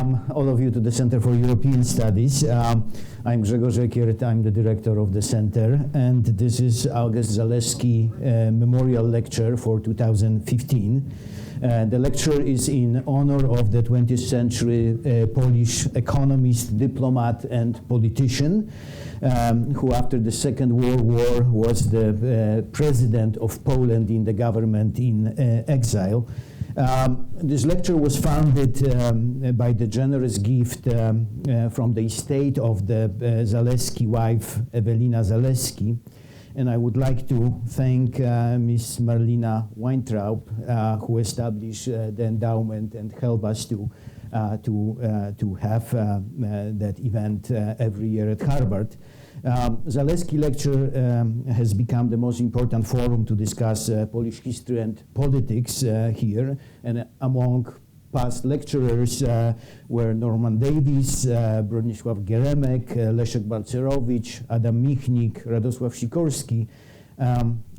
All of you to the Center for European Studies. I'm Grzegorz Ekiert, I'm the director of the center, and this is August Zaleski Memorial Lecture for 2015. The lecture is in honor of the 20th century Polish economist, diplomat, and politician, who after the Second World War was the president of Poland in the government in exile. This lecture was founded by the generous gift from the estate of the Zaleski wife, Ewelina Zaleski. And I would like to thank Ms. Marlina Weintraub, who established the endowment and helped us to have that event every year at Harvard. Zaleski Lecture has become the most important forum to discuss Polish history and politics here, and among past lecturers were Norman Davies, Bronisław Geremek, Leszek Balcerowicz, Adam Michnik, Radosław Sikorski.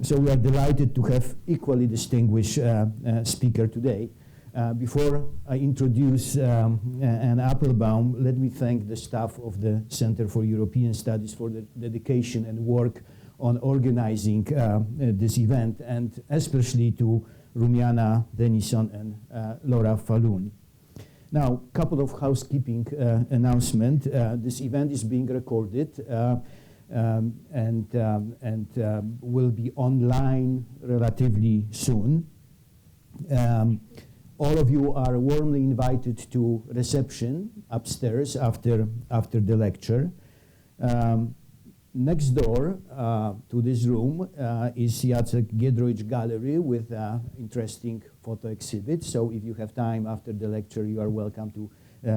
So we are delighted to have equally distinguished speaker today. Before I introduce an Applebaum, let me thank the staff of the Center for European Studies for the dedication and work on organizing this event, and especially to Rumiana Denison and Laura Falun. Now, a couple of housekeeping announcements. This event is being recorded and will be online relatively soon. All of you are warmly invited to reception upstairs after the lecture. Next door to this room is Jacek Giedroyć Gallery with interesting photo exhibit. So if you have time after the lecture, you are welcome to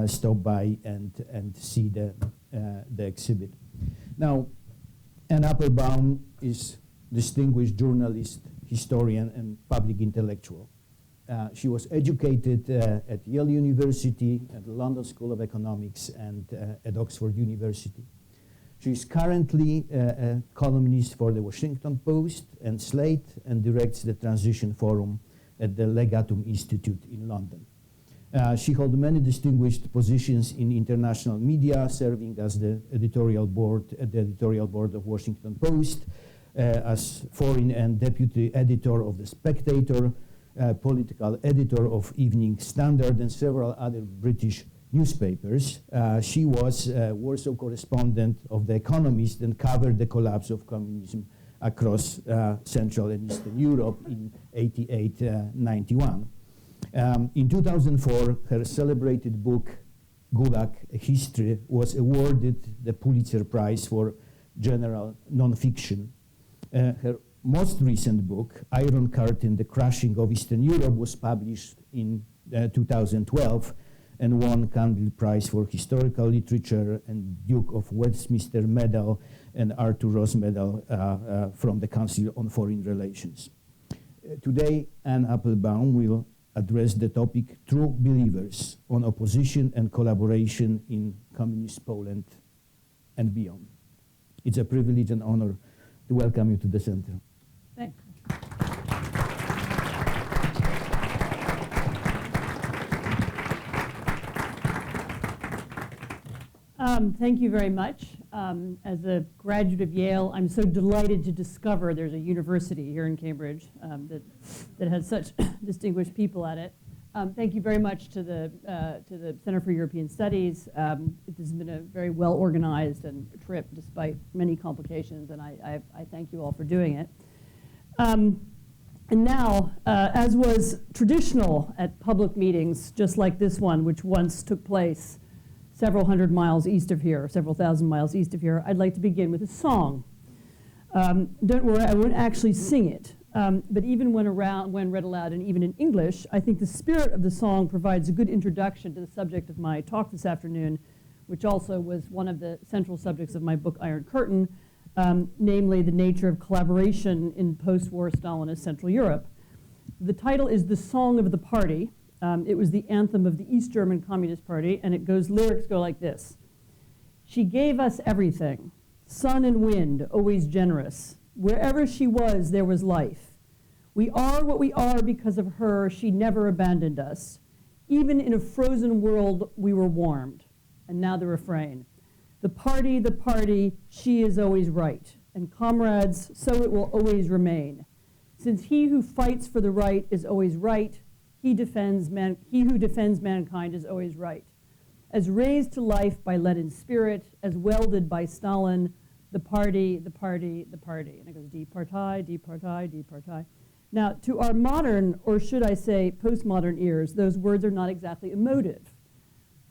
stop by and see the exhibit. Now, Anne Applebaum is distinguished journalist, historian, and public intellectual. She was educated at Yale University, at the London School of Economics, and at Oxford University. She is currently a columnist for the Washington Post and Slate, and directs the Transition Forum at the Legatum Institute in London. She held many distinguished positions in international media, serving as the editorial board at the editorial board of Washington Post, as foreign and deputy editor of The Spectator, political editor of Evening Standard, and several other British newspapers. She was Warsaw correspondent of The Economist and covered the collapse of communism across Central and Eastern Europe in 88-91. In 2004, her celebrated book, Gulag, A History, was awarded the Pulitzer Prize for general nonfiction. Her most recent book, Iron Curtain, The Crushing of Eastern Europe, was published in 2012 and won Candle Prize for Historical Literature and Duke of Westminster Medal and Arthur Ross Medal from the Council on Foreign Relations. Today, Anne Applebaum will address the topic True Believers on Opposition and Collaboration in Communist Poland and Beyond. It's a privilege and honor to welcome you to the center. Thanks. Thank you very much. As a graduate of Yale, I'm so delighted to discover there's a university here in Cambridge that has such distinguished people at it. Thank you very much to the Center for European Studies. This has been a very well organized trip despite many complications, and I thank you all for doing it. And now, as was traditional at public meetings, just like this one, which once took place several hundred miles east of here, several thousand miles east of here, I'd like to begin with a song. Don't worry, I won't actually sing it, but even when read aloud, and even in English, I think the spirit of the song provides a good introduction to the subject of my talk this afternoon, which also was one of the central subjects of my book, Iron Curtain, namely the nature of collaboration in post-war Stalinist Central Europe. The title is The Song of the Party. It was the anthem of the East German Communist Party, and lyrics go like this. She gave us everything, sun and wind, always generous. Wherever she was, there was life. We are what we are because of her. She never abandoned us. Even in a frozen world, we were warmed. And now the refrain. The party, she is always right. And comrades, so it will always remain. Since he who fights for the right is always right, he who defends mankind is always right. As raised to life by Lenin's spirit, as welded by Stalin, the party. And it goes departie. Now, to our modern, or should I say postmodern ears, those words are not exactly emotive.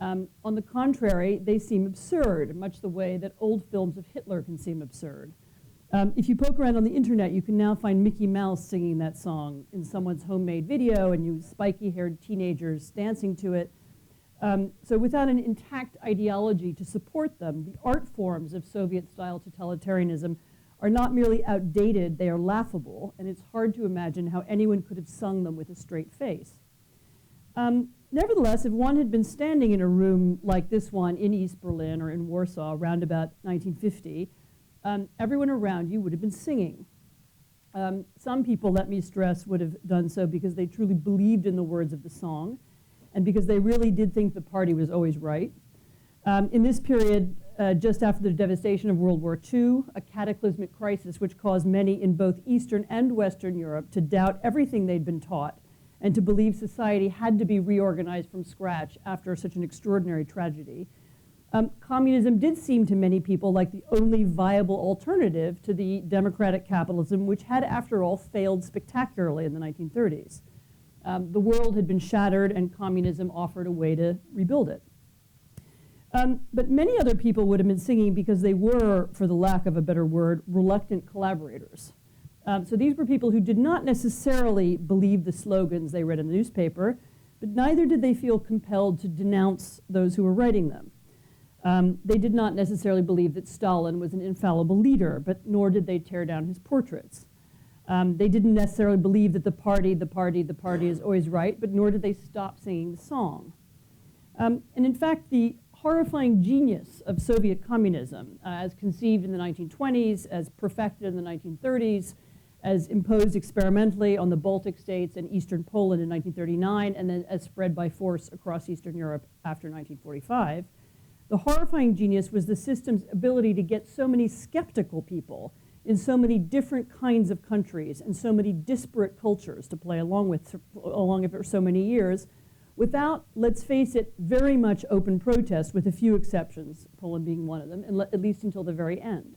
On the contrary, they seem absurd, much the way that old films of Hitler can seem absurd. If you poke around on the internet, you can now find Mickey Mouse singing that song in someone's homemade video, and you spiky-haired teenagers dancing to it. So without an intact ideology to support them, the art forms of Soviet-style totalitarianism are not merely outdated, they are laughable, and it's hard to imagine how anyone could have sung them with a straight face. Nevertheless, if one had been standing in a room like this one in East Berlin or in Warsaw around about 1950, everyone around you would have been singing. Some people, let me stress, would have done so because they truly believed in the words of the song and because they really did think the party was always right. In this period, just after the devastation of World War II, a cataclysmic crisis which caused many in both Eastern and Western Europe to doubt everything they'd been taught and to believe society had to be reorganized from scratch after such an extraordinary tragedy. Communism did seem to many people like the only viable alternative to the democratic capitalism, which had, after all, failed spectacularly in the 1930s. The world had been shattered, and communism offered a way to rebuild it. But many other people would have been singing because they were, for the lack of a better word, reluctant collaborators. So these were people who did not necessarily believe the slogans they read in the newspaper, but neither did they feel compelled to denounce those who were writing them. They did not necessarily believe that Stalin was an infallible leader, but nor did they tear down his portraits. They didn't necessarily believe that the party is always right, but nor did they stop singing the song. And in fact, the horrifying genius of Soviet communism, as conceived in the 1920s, as perfected in the 1930s, as imposed experimentally on the Baltic states and Eastern Poland in 1939, and then as spread by force across Eastern Europe after 1945, the horrifying genius was the system's ability to get so many skeptical people in so many different kinds of countries and so many disparate cultures to play along it for so many years, without, let's face it, very much open protest, with a few exceptions, Poland being one of them, and at least until the very end.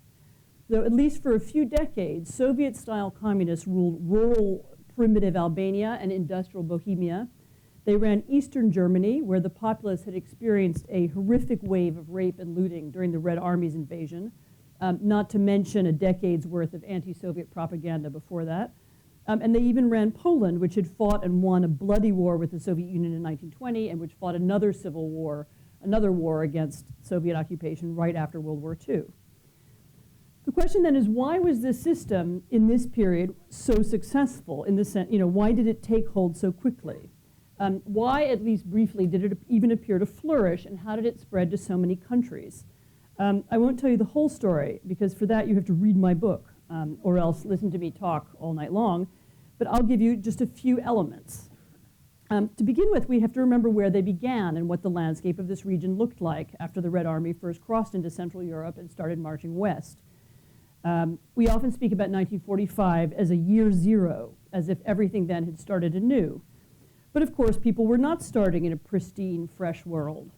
Though at least for a few decades, Soviet-style communists ruled rural, primitive Albania and industrial Bohemia. They ran eastern Germany, where the populace had experienced a horrific wave of rape and looting during the Red Army's invasion, not to mention a decade's worth of anti-Soviet propaganda before that. And they even ran Poland, which had fought and won a bloody war with the Soviet Union in 1920, and which fought another civil war, another war against Soviet occupation right after World War II. The question then is, why was this system in this period so successful? In the sense, why did it take hold so quickly? Why, at least briefly, did it even appear to flourish, and how did it spread to so many countries? I won't tell you the whole story, because for that you have to read my book, or else listen to me talk all night long, but I'll give you just a few elements. To begin with, we have to remember where they began and what the landscape of this region looked like after the Red Army first crossed into Central Europe and started marching west. We often speak about 1945 as a year zero, as if everything then had started anew. But of course, people were not starting in a pristine, fresh world.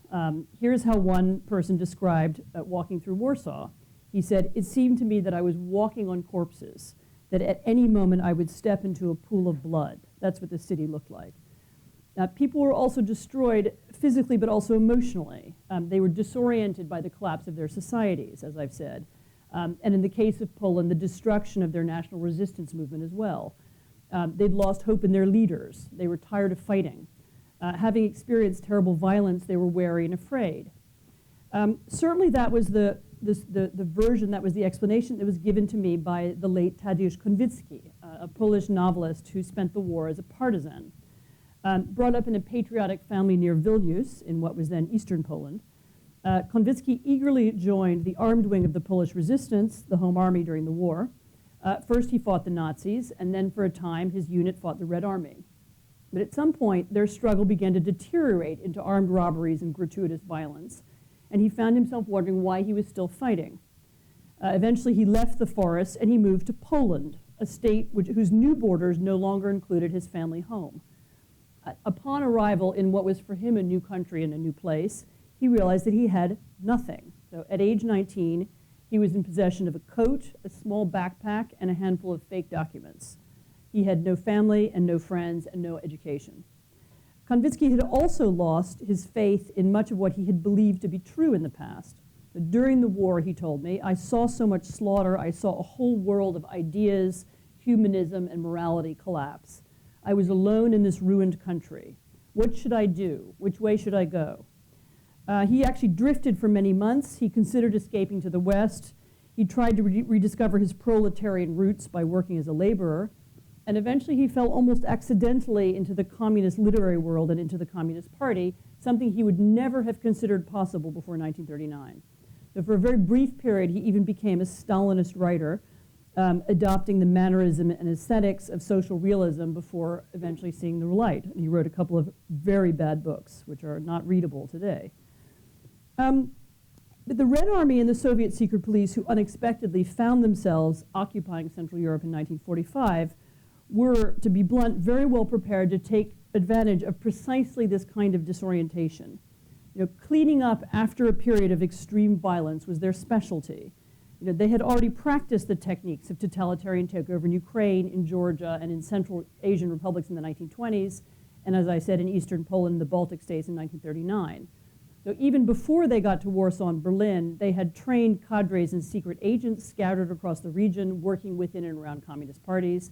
Here's how one person described walking through Warsaw. He said, "It seemed to me that I was walking on corpses, that at any moment I would step into a pool of blood." That's what the city looked like. People were also destroyed physically, but also emotionally. They were disoriented by the collapse of their societies, as I've said. And in the case of Poland, the destruction of their national resistance movement as well. They'd lost hope in their leaders. They were tired of fighting. Having experienced terrible violence, they were wary and afraid. Certainly that was the version, that was the explanation that was given to me by the late Tadeusz Konwicki, a Polish novelist who spent the war as a partisan. Brought up in a patriotic family near Vilnius, in what was then Eastern Poland, Konwicki eagerly joined the armed wing of the Polish resistance, the Home Army, during the war. First he fought the Nazis, and then for a time his unit fought the Red Army. But at some point, their struggle began to deteriorate into armed robberies and gratuitous violence, and he found himself wondering why he was still fighting. Eventually, he left the forest and he moved to Poland, a state whose new borders no longer included his family home. Upon arrival in what was for him a new country and a new place, he realized that he had nothing. So at age 19, he was in possession of a coat, a small backpack, and a handful of fake documents. He had no family and no friends and no education. Konvinsky had also lost his faith in much of what he had believed to be true in the past. During the war, he told me, I saw so much slaughter, I saw a whole world of ideas, humanism, and morality collapse. I was alone in this ruined country. What should I do? Which way should I go? He actually drifted for many months. He considered escaping to the West. He tried to rediscover his proletarian roots by working as a laborer. And eventually he fell almost accidentally into the communist literary world and into the Communist Party, something he would never have considered possible before 1939. So for a very brief period, he even became a Stalinist writer, adopting the mannerism and aesthetics of social realism before eventually seeing the light. And he wrote a couple of very bad books, which are not readable today. But the Red Army and the Soviet secret police, who unexpectedly found themselves occupying Central Europe in 1945, were, to be blunt, very well prepared to take advantage of precisely this kind of disorientation. Cleaning up after a period of extreme violence was their specialty. They had already practiced the techniques of totalitarian takeover in Ukraine, in Georgia, and in Central Asian republics in the 1920s, and as I said, in Eastern Poland and the Baltic states in 1939. So even before they got to Warsaw and Berlin, they had trained cadres and secret agents scattered across the region, working within and around communist parties.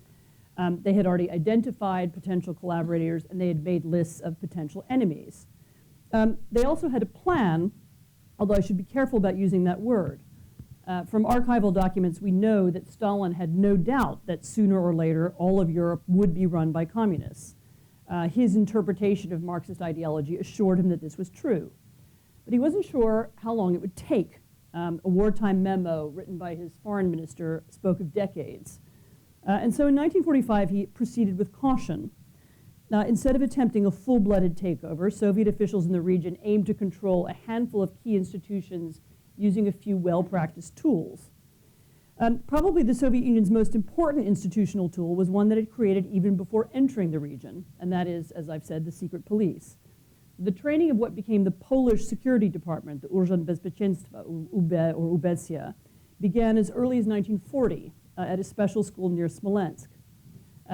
They had already identified potential collaborators, and they had made lists of potential enemies. They also had a plan, although I should be careful about using that word. From archival documents, we know that Stalin had no doubt that sooner or later all of Europe would be run by communists. His interpretation of Marxist ideology assured him that this was true. But he wasn't sure how long it would take. A wartime memo written by his foreign minister spoke of decades. And so in 1945, he proceeded with caution. Instead of attempting a full-blooded takeover, Soviet officials in the region aimed to control a handful of key institutions using a few well-practiced tools. Probably the Soviet Union's most important institutional tool was one that it created even before entering the region, and that is, as I've said, the secret police. The training of what became the Polish Security Department, the Urząd Bezpieczeństwa, UB or UBECIA, began as early as 1940 at a special school near Smolensk.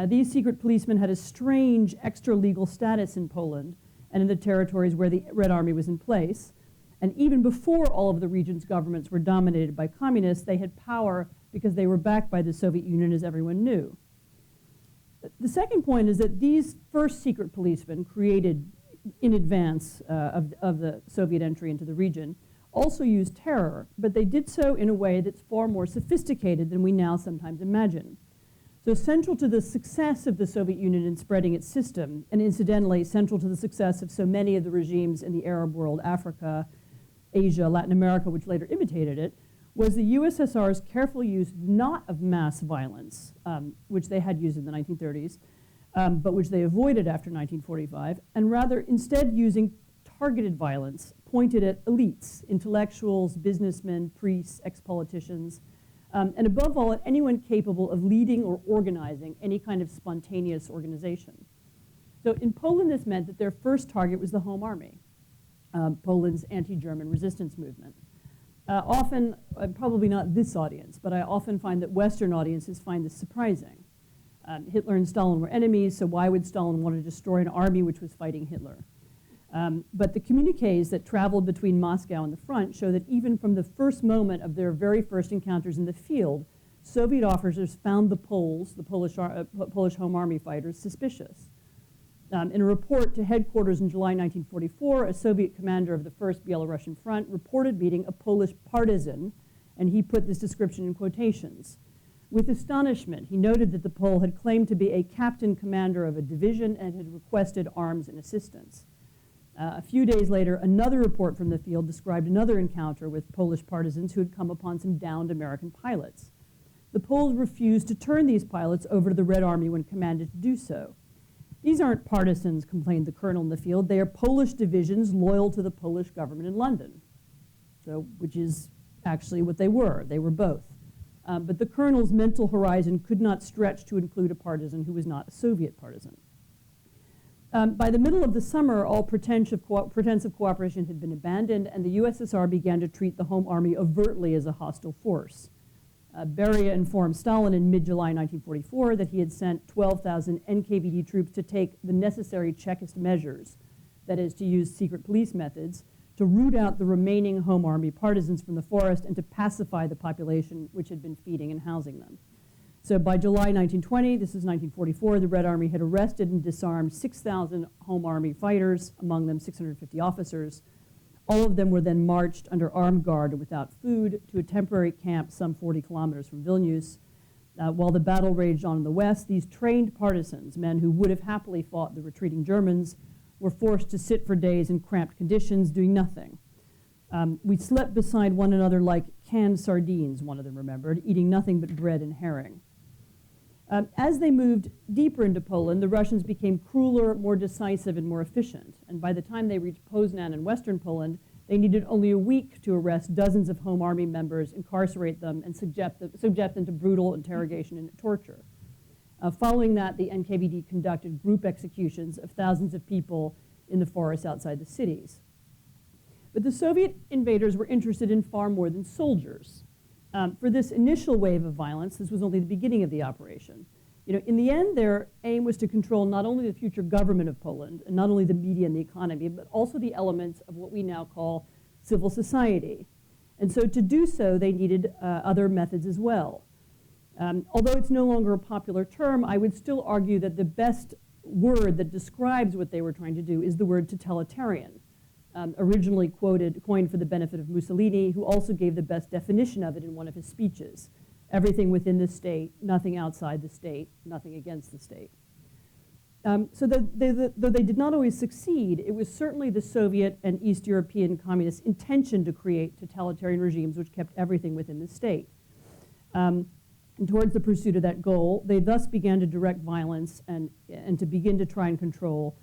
These secret policemen had a strange extra-legal status in Poland and in the territories where the Red Army was in place. And even before all of the region's governments were dominated by communists, they had power because they were backed by the Soviet Union, as everyone knew. The second point is that these first secret policemen, created in advance of the Soviet entry into the region, also used terror, but they did so in a way that's far more sophisticated than we now sometimes imagine. So central to the success of the Soviet Union in spreading its system, and incidentally central to the success of so many of the regimes in the Arab world, Africa, Asia, Latin America, which later imitated it, was the USSR's careful use not of mass violence, which they had used in the 1930s, but which they avoided after 1945, and rather instead using targeted violence pointed at elites, intellectuals, businessmen, priests, ex-politicians, and above all, at anyone capable of leading or organizing any kind of spontaneous organization. So in Poland, this meant that their first target was the Home Army, Poland's anti-German resistance movement. Often, probably not this audience, but I often find that Western audiences find this surprising. Hitler and Stalin were enemies, so why would Stalin want to destroy an army which was fighting Hitler? But the communiques that traveled between Moscow and the front show that even from the first moment of their very first encounters in the field, Soviet officers found the Poles, the Polish Home Army fighters, suspicious. In a report to headquarters in July 1944, a Soviet commander of the First Belarusian Front reported meeting a Polish partisan, and he put this description in quotations. With astonishment, he noted that the Pole had claimed to be a captain commander of a division and had requested arms and assistance. A few days later, another report from the field described another encounter with Polish partisans who had come upon some downed American pilots. The Poles refused to turn these pilots over to the Red Army when commanded to do so. These aren't partisans, complained the colonel in the field. They are Polish divisions loyal to the Polish government in London, so, which is actually what they were. They were both. But the colonel's mental horizon could not stretch to include a partisan who was not a Soviet partisan. By the middle of the summer, all pretense of cooperation had been abandoned, and the USSR began to treat the Home Army overtly as a hostile force. Beria informed Stalin in mid-July 1944 that he had sent 12,000 NKVD troops to take the necessary Chekist measures, that is, to use secret police methods, to root out the remaining Home Army partisans from the forest and to pacify the population which had been feeding and housing them. So by July 1920, this is 1944, the Red Army had arrested and disarmed 6,000 Home Army fighters, among them 650 officers. All of them were then marched under armed guard and without food to a temporary camp some 40 kilometers from Vilnius. While the battle raged on in the west, these trained partisans, men who would have happily fought the retreating Germans, were forced to sit for days in cramped conditions, doing nothing. We slept beside one another like canned sardines, one of them remembered, eating nothing but bread and herring. As they moved deeper into Poland, the Russians became crueler, more decisive, and more efficient. And by the time they reached Poznan in western Poland, they needed only a week to arrest dozens of Home Army members, incarcerate them, and subject them to brutal interrogation and torture. Following that, the NKVD conducted group executions of thousands of people in the forests outside the cities. But the Soviet invaders were interested in far more than soldiers. For this initial wave of violence, this was only the beginning of the operation. In the end, their aim was to control not only the future government of Poland, and not only the media and the economy, but also the elements of what we now call civil society. And so to do so, they needed other methods as well. Although it's no longer a popular term, I would still argue that the best word that describes what they were trying to do is the word totalitarian, originally coined for the benefit of Mussolini, who also gave the best definition of it in one of his speeches. Everything within the state, nothing outside the state, nothing against the state. So though they did not always succeed, it was certainly the Soviet and East European communists' intention to create totalitarian regimes which kept everything within the state. And towards the pursuit of that goal, they thus began to direct violence and to begin to try and control,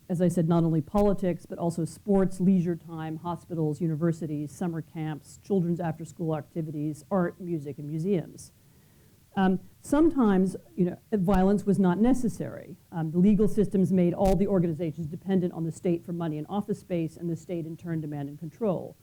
as I said, not only politics, but also sports, leisure time, hospitals, universities, summer camps, children's after-school activities, art, music, and museums. Sometimes, violence was not necessary. The legal systems made all the organizations dependent on the state for money and office space, and the state in turn demanded control.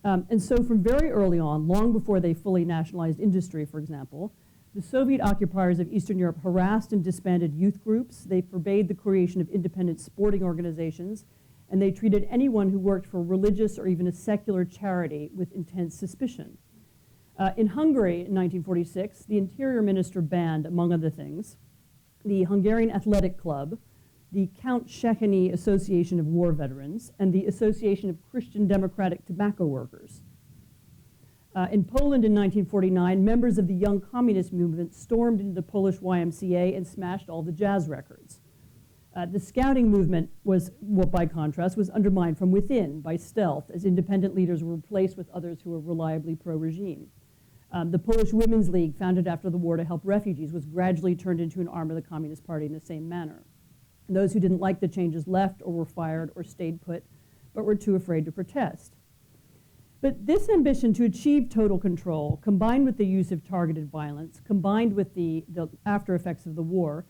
And so from very early on, long before they fully nationalized industry, for example, the Soviet occupiers of Eastern Europe harassed and disbanded youth groups. They forbade the creation of independent sporting organizations, and they treated anyone who worked for a religious or even a secular charity with intense suspicion. In Hungary in 1946, the Interior Minister banned, among other things, the Hungarian Athletic Club, the Count Széchenyi Association of War Veterans, and the Association of Christian Democratic Tobacco Workers. In Poland in 1949, members of the Young Communist movement stormed into the Polish YMCA and smashed all the jazz records. The scouting movement by contrast, was undermined from within by stealth, as independent leaders were replaced with others who were reliably pro-regime. The Polish Women's League, founded after the war to help refugees, was gradually turned into an arm of the Communist Party in the same manner. And those who didn't like the changes left or were fired or stayed put, but were too afraid to protest. But this ambition to achieve total control, combined with the use of targeted violence, combined with the after effects of the war,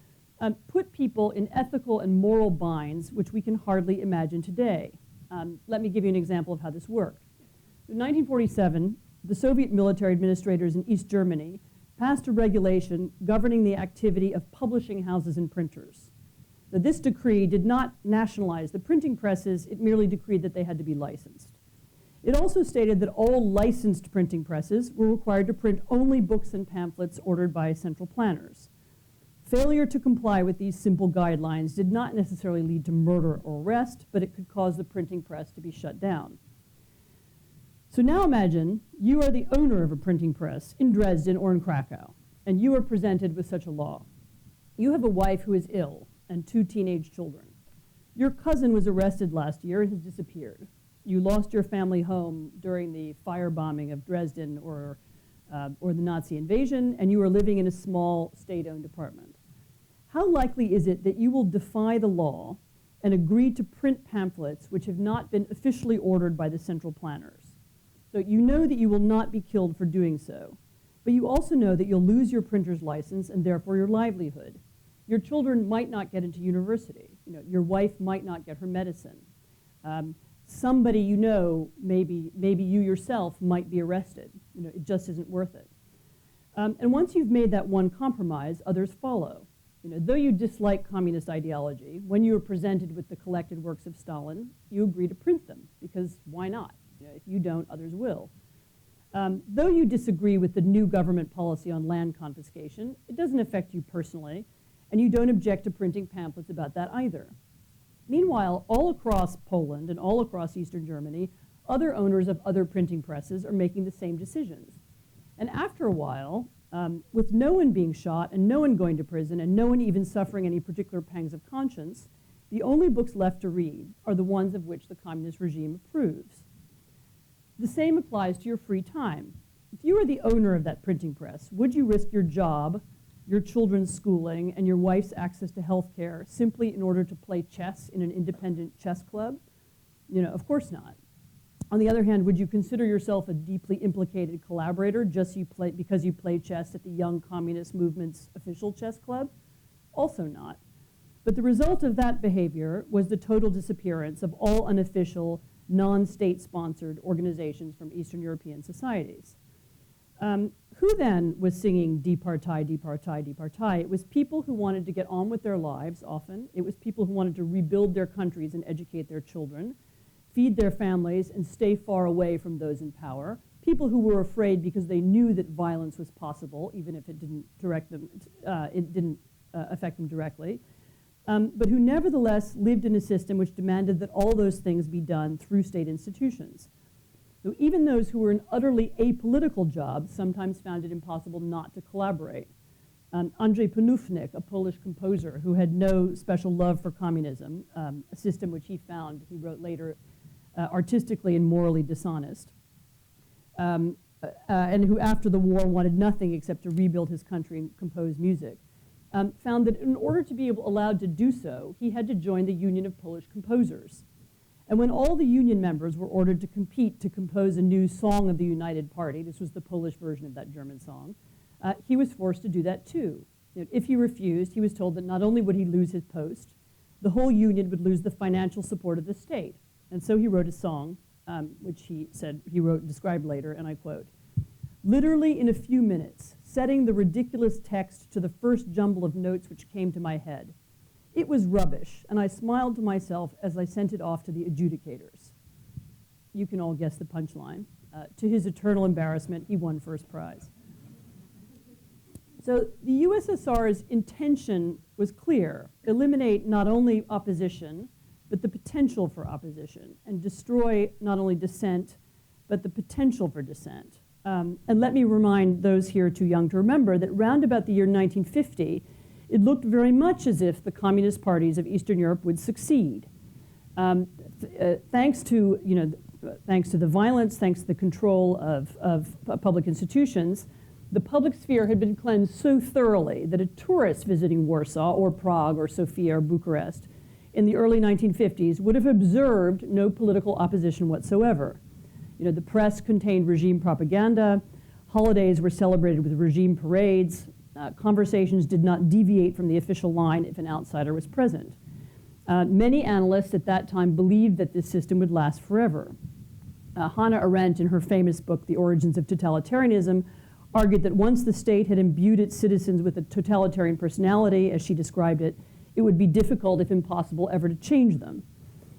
put people in ethical and moral binds which we can hardly imagine today. Let me give you an example of how this worked. In 1947, the Soviet military administrators in East Germany passed a regulation governing the activity of publishing houses and printers. Now, this decree did not nationalize the printing presses, it merely decreed that they had to be licensed. It also stated that all licensed printing presses were required to print only books and pamphlets ordered by central planners. Failure to comply with these simple guidelines did not necessarily lead to murder or arrest, but it could cause the printing press to be shut down. So now imagine you are the owner of a printing press in Dresden or in Krakow, and you are presented with such a law. You have a wife who is ill and 2 teenage children. Your cousin was arrested last year and has disappeared. You lost your family home during the firebombing of Dresden or the Nazi invasion, and you are living in a small state-owned apartment. how likely is it that you will defy the law and agree to print pamphlets which have not been officially ordered by the central planners? So you know that you will not be killed for doing so, but you also know that you'll lose your printer's license and therefore your livelihood. Your children might not get into university. Your wife might not get her medicine. Somebody you know, maybe you yourself, might be arrested. It just isn't worth it. And once you've made that one compromise, others follow. Though you dislike communist ideology, when you are presented with the collected works of Stalin, you agree to print them, because why not? If you don't, others will. Though you disagree with the new government policy on land confiscation, it doesn't affect you personally, and you don't object to printing pamphlets about that either. Meanwhile, all across Poland and all across Eastern Germany, other owners of other printing presses are making the same decisions. And after a while, with no one being shot and no one going to prison and no one even suffering any particular pangs of conscience, the only books left to read are the ones of which the communist regime approves. The same applies to your free time. If you were the owner of that printing press, would you risk your job, your children's schooling, and your wife's access to health care simply in order to play chess in an independent chess club? Of course not. On the other hand, would you consider yourself a deeply implicated collaborator just because you play chess at the Young Communist Movement's official chess club? Also not. But the result of that behavior was the total disappearance of all unofficial, non-state-sponsored organizations from Eastern European societies. Who then was singing Die Partei, Die Partei, Die Partei? It was people who wanted to get on with their lives, often. It was people who wanted to rebuild their countries and educate their children, feed their families, and stay far away from those in power. People who were afraid because they knew that violence was possible, even if it didn't affect them directly, but who nevertheless lived in a system which demanded that all those things be done through state institutions. So even those who were in utterly apolitical jobs sometimes found it impossible not to collaborate. Andrzej Panufnik, a Polish composer who had no special love for communism, a system which he wrote later, artistically and morally dishonest, and who after the war wanted nothing except to rebuild his country and compose music, found that in order to be allowed to do so, he had to join the Union of Polish Composers. And when all the union members were ordered to compete to compose a new song of the United Party, this was the Polish version of that German song, he was forced to do that too. If he refused, he was told that not only would he lose his post, the whole union would lose the financial support of the state. And so he wrote a song, which he said described later, and I quote, "Literally in a few minutes, setting the ridiculous text to the first jumble of notes which came to my head. It was rubbish, and I smiled to myself as I sent it off to the adjudicators." You can all guess the punchline. To his eternal embarrassment, he won first prize. So the USSR's intention was clear: eliminate not only opposition, but the potential for opposition, and destroy not only dissent, but the potential for dissent. And let me remind those here too young to remember that round about the year 1950, it looked very much as if the communist parties of Eastern Europe would succeed. Thanks to the violence, thanks to the control of public institutions, the public sphere had been cleansed so thoroughly that a tourist visiting Warsaw or Prague or Sofia or Bucharest in the early 1950s would have observed no political opposition whatsoever. The press contained regime propaganda, holidays were celebrated with regime parades, conversations did not deviate from the official line if an outsider was present. Many analysts at that time believed that this system would last forever. Hannah Arendt, in her famous book, The Origins of Totalitarianism, argued that once the state had imbued its citizens with a totalitarian personality, as she described it, it would be difficult, if impossible, ever to change them.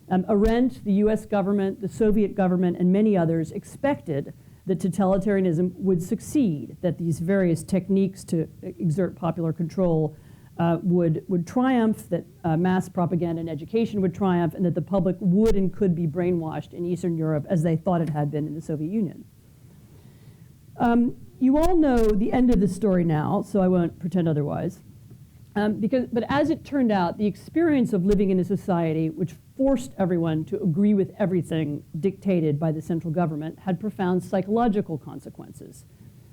Arendt, the US government, the Soviet government, and many others expected that totalitarianism would succeed, that these various techniques to exert popular control would triumph, that mass propaganda and education would triumph, and that the public would and could be brainwashed in Eastern Europe as they thought it had been in the Soviet Union. You all know the end of the story now, so I won't pretend otherwise. But as it turned out, the experience of living in a society which forced everyone to agree with everything dictated by the central government had profound psychological consequences.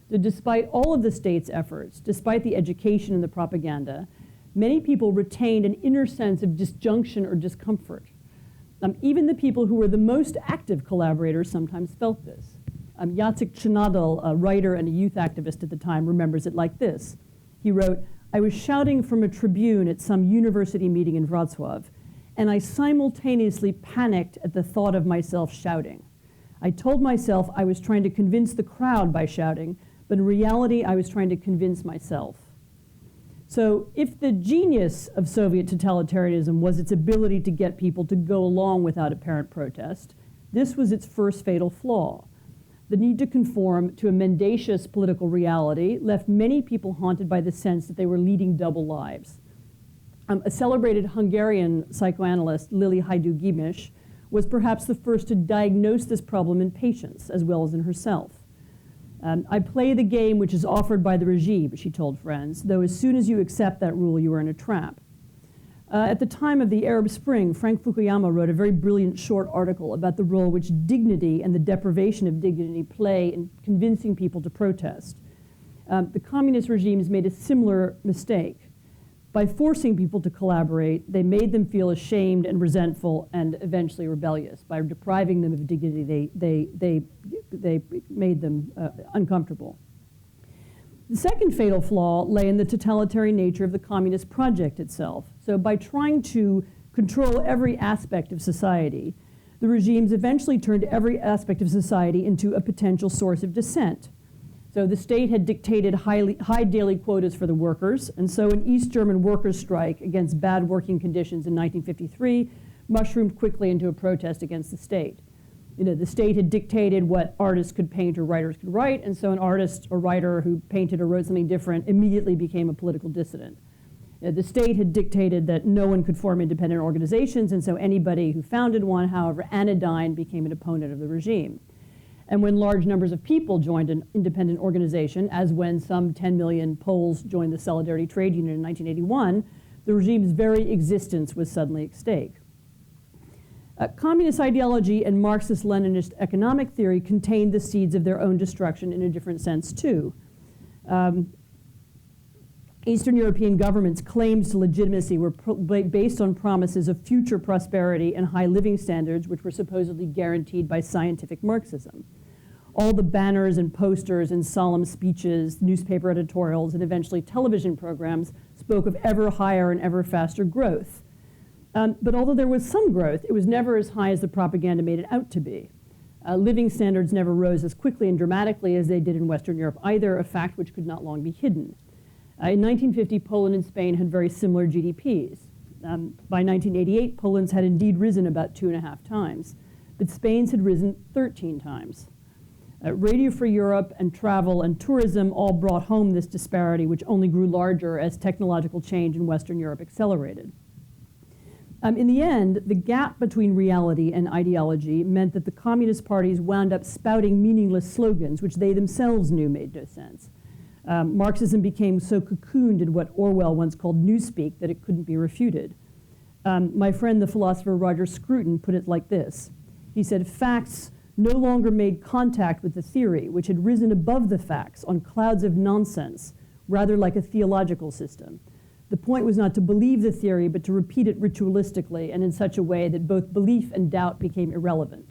So despite all of the state's efforts, despite the education and the propaganda, many people retained an inner sense of disjunction or discomfort. Even the people who were the most active collaborators sometimes felt this. Jacek Czernadel, a writer and a youth activist at the time, remembers it like this. He wrote, "I was shouting from a tribune at some university meeting in Wrocław, and I simultaneously panicked at the thought of myself shouting. I told myself I was trying to convince the crowd by shouting, but in reality I was trying to convince myself." So if the genius of Soviet totalitarianism was its ability to get people to go along without apparent protest, this was its first fatal flaw. The need to conform to a mendacious political reality left many people haunted by the sense that they were leading double lives. A celebrated Hungarian psychoanalyst, Lili Hajdú-Gimes, was perhaps the first to diagnose this problem in patients as well as in herself. "I play the game which is offered by the regime," she told friends, "though as soon as you accept that rule, you are in a trap." At the time of the Arab Spring, Frank Fukuyama wrote a very brilliant short article about the role which dignity and the deprivation of dignity play in convincing people to protest. The communist regimes made a similar mistake. By forcing people to collaborate, they made them feel ashamed and resentful and eventually rebellious. By depriving them of dignity, they made them uncomfortable. The second fatal flaw lay in the totalitarian nature of the communist project itself. So by trying to control every aspect of society, the regimes eventually turned every aspect of society into a potential source of dissent. So the state had dictated high daily quotas for the workers, and so an East German workers' strike against bad working conditions in 1953 mushroomed quickly into a protest against the state. The state had dictated what artists could paint or writers could write, and so an artist or writer who painted or wrote something different immediately became a political dissident. The state had dictated that no one could form independent organizations, and so anybody who founded one, however anodyne, became an opponent of the regime. And when large numbers of people joined an independent organization, as when some 10 million Poles joined the Solidarity Trade Union in 1981, the regime's very existence was suddenly at stake. Communist ideology and Marxist-Leninist economic theory contained the seeds of their own destruction in a different sense, too. Eastern European governments' claims to legitimacy were based on promises of future prosperity and high living standards, which were supposedly guaranteed by scientific Marxism. All the banners and posters and solemn speeches, newspaper editorials, and eventually television programs spoke of ever higher and ever faster growth. But although there was some growth, it was never as high as the propaganda made it out to be. Living standards never rose as quickly and dramatically as they did in Western Europe either, a fact which could not long be hidden. In 1950, Poland and Spain had very similar GDPs. By 1988, Poland's had indeed risen about 2.5 times, but Spain's had risen 13 times. Radio Free Europe and travel and tourism all brought home this disparity, which only grew larger as technological change in Western Europe accelerated. In the end, the gap between reality and ideology meant that the communist parties wound up spouting meaningless slogans, which they themselves knew made no sense. Marxism became so cocooned in what Orwell once called newspeak that it couldn't be refuted. My friend, the philosopher Roger Scruton, put it like this. He said, "Facts no longer made contact with the theory, which had risen above the facts on clouds of nonsense, rather like a theological system. The point was not to believe the theory, but to repeat it ritualistically and in such a way that both belief and doubt became irrelevant.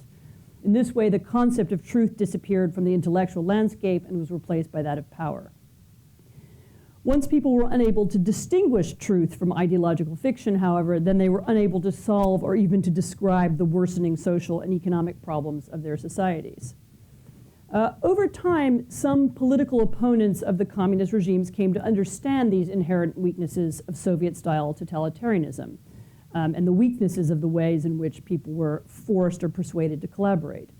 In this way, the concept of truth disappeared from the intellectual landscape and was replaced by that of power." Once people were unable to distinguish truth from ideological fiction, however, then they were unable to solve or even to describe the worsening social and economic problems of their societies. Over time, some political opponents of the communist regimes came to understand these inherent weaknesses of Soviet-style totalitarianism and the weaknesses of the ways in which people were forced or persuaded to collaborate.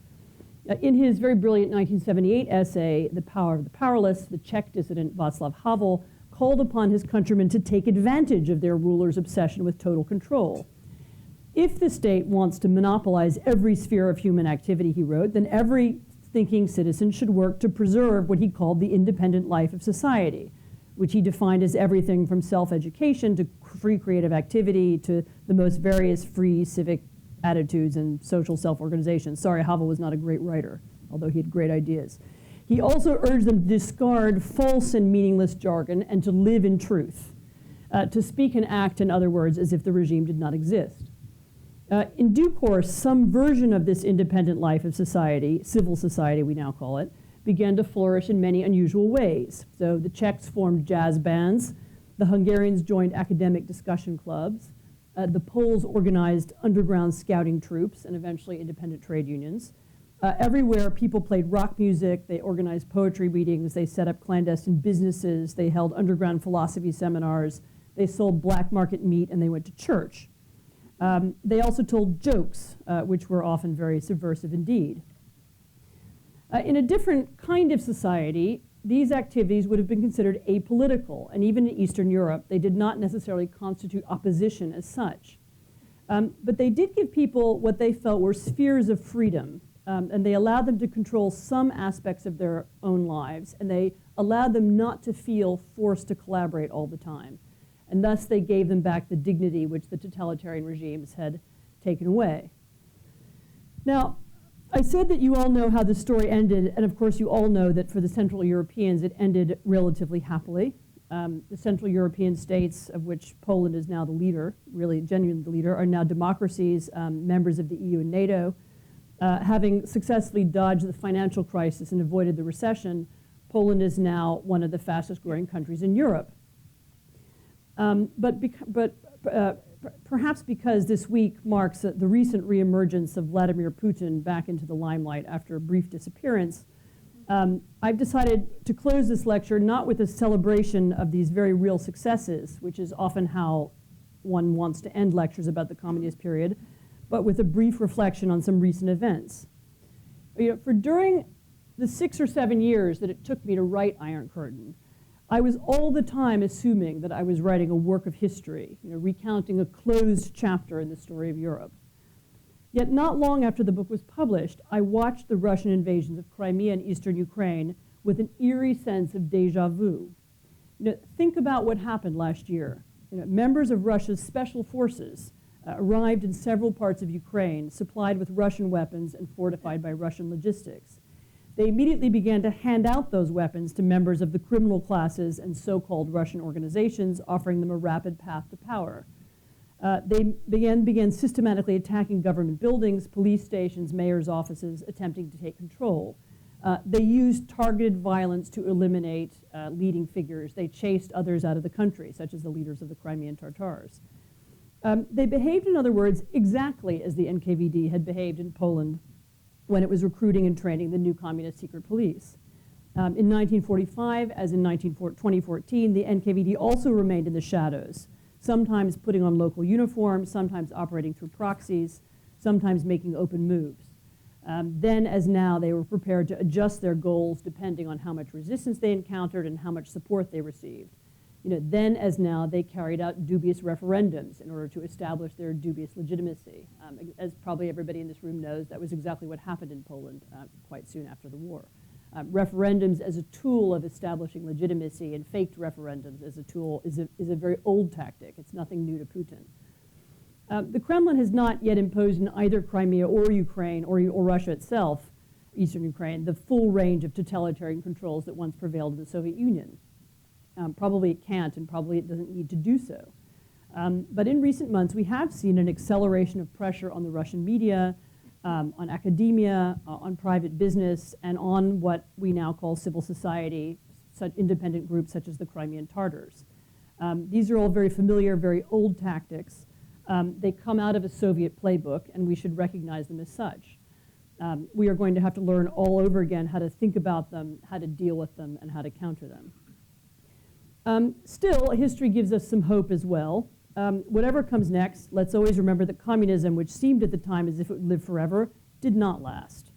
In his very brilliant 1978 essay, The Power of the Powerless, the Czech dissident Václav Havel called upon his countrymen to take advantage of their rulers' obsession with total control. If the state wants to monopolize every sphere of human activity, he wrote, then every thinking citizen should work to preserve what he called the independent life of society, which he defined as everything from self-education to free creative activity to the most various free civic attitudes and social self-organization. Sorry, Havel was not a great writer, although he had great ideas. He also urged them to discard false and meaningless jargon and to live in truth. to speak and act, in other words, as if the regime did not exist. In due course, some version of this independent life of society, civil society we now call it, began to flourish in many unusual ways. So the Czechs formed jazz bands, the Hungarians joined academic discussion clubs, the Poles organized underground scouting troops and eventually independent trade unions. Everywhere people played rock music, they organized poetry readings, they set up clandestine businesses, they held underground philosophy seminars, they sold black market meat, and they went to church. They also told jokes, which were often very subversive indeed. In a different kind of society, these activities would have been considered apolitical, and even in Eastern Europe, they did not necessarily constitute opposition as such. But they did give people what they felt were spheres of freedom, and they allowed them to control some aspects of their own lives, and they allowed them not to feel forced to collaborate all the time. And thus they gave them back the dignity which the totalitarian regimes had taken away. Now, I said that you all know how the story ended, and of course you all know that for the Central Europeans it ended relatively happily. The Central European states, of which Poland is now the leader, really genuinely the leader, are now democracies, members of the EU and NATO. Having successfully dodged the financial crisis and avoided the recession, Poland is now one of the fastest growing countries in Europe. Perhaps because this week marks the recent reemergence of Vladimir Putin back into the limelight after a brief disappearance, I've decided to close this lecture not with a celebration of these very real successes, which is often how one wants to end lectures about the communist period, but with a brief reflection on some recent events. For during the 6 or 7 years that it took me to write Iron Curtain, I was all the time assuming that I was writing a work of history, recounting a closed chapter in the story of Europe. Yet not long after the book was published, I watched the Russian invasions of Crimea and eastern Ukraine with an eerie sense of déjà vu. Think about what happened last year. Members of Russia's special forces arrived in several parts of Ukraine, supplied with Russian weapons and fortified by Russian logistics. They immediately began to hand out those weapons to members of the criminal classes and so-called Russian organizations, offering them a rapid path to power. They began systematically attacking government buildings, police stations, mayor's offices, attempting to take control. They used targeted violence to eliminate leading figures. They chased others out of the country, such as the leaders of the Crimean Tatars. They behaved, in other words, exactly as the NKVD had behaved in Poland when it was recruiting and training the new communist secret police. In 1945, as in 2014, the NKVD also remained in the shadows, sometimes putting on local uniforms, sometimes operating through proxies, sometimes making open moves. Then, as now, they were prepared to adjust their goals depending on how much resistance they encountered and how much support they received. Then, as now, they carried out dubious referendums in order to establish their dubious legitimacy. As probably everybody in this room knows, that was exactly what happened in Poland quite soon after the war. Referendums as a tool of establishing legitimacy and faked referendums as a tool is a very old tactic. It's nothing new to Putin. The Kremlin has not yet imposed in either Crimea or Ukraine or Russia itself, eastern Ukraine, the full range of totalitarian controls that once prevailed in the Soviet Union. Probably it can't, and probably it doesn't need to do so. But in recent months, we have seen an acceleration of pressure on the Russian media, on academia, on private business, and on what we now call civil society, such independent groups such as the Crimean Tatars. These are all very familiar, very old tactics. They come out of a Soviet playbook, and we should recognize them as such. We are going to have to learn all over again how to think about them, how to deal with them, and how to counter them. Still, history gives us some hope as well. Whatever comes next, let's always remember that communism, which seemed at the time as if it would live forever, did not last.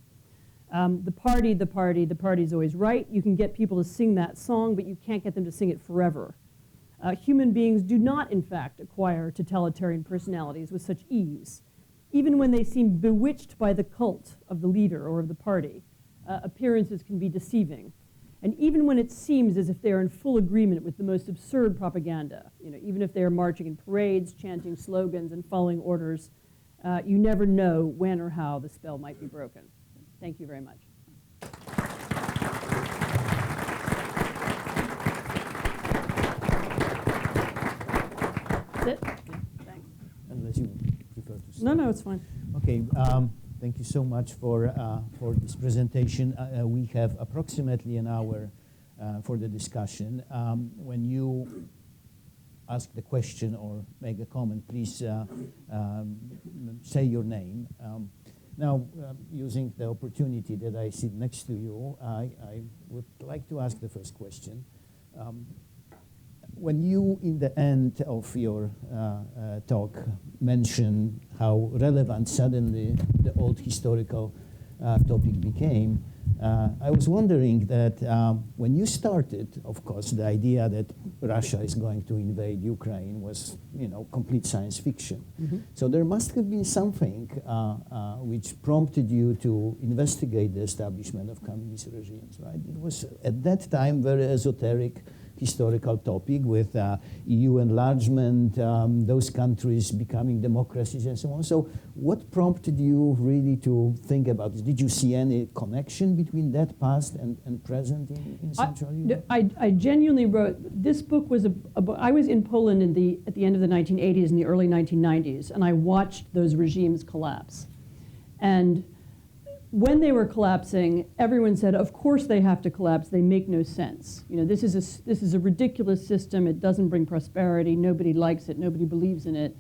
The party is always right. You can get people to sing that song, but you can't get them to sing it forever. Human beings do not, in fact, acquire totalitarian personalities with such ease. Even when they seem bewitched by the cult of the leader or of the party, appearances can be deceiving. And even when it seems as if they are in full agreement with the most absurd propaganda, even if they are marching in parades, chanting slogans, and following orders, you never know when or how the spell might be broken. Thank you very much. sit. Thanks. Unless you prefer to sit. No, it's fine. Okay, thank you so much for this presentation. We have approximately an hour for the discussion. When you ask the question or make a comment, please say your name. Now, using the opportunity that I sit next to you, I would like to ask the first question. When you, in the end of your talk, mention how relevant suddenly the old historical topic became, I was wondering that when you started, of course, the idea that Russia is going to invade Ukraine was, complete science fiction. Mm-hmm. So there must have been something which prompted you to investigate the establishment of communist regimes, right? It was, at that time, very esoteric historical topic with EU enlargement, those countries becoming democracies and so on. So what prompted you really to think about this? Did you see any connection between that past and present in Central Europe? I genuinely wrote, this book was a book. I was in Poland at the end of the 1980s and the early 1990s, and I watched those regimes collapse. And when they were collapsing, everyone said, of course they have to collapse, they make no sense. This is a ridiculous system, it doesn't bring prosperity, nobody likes it, nobody believes in it,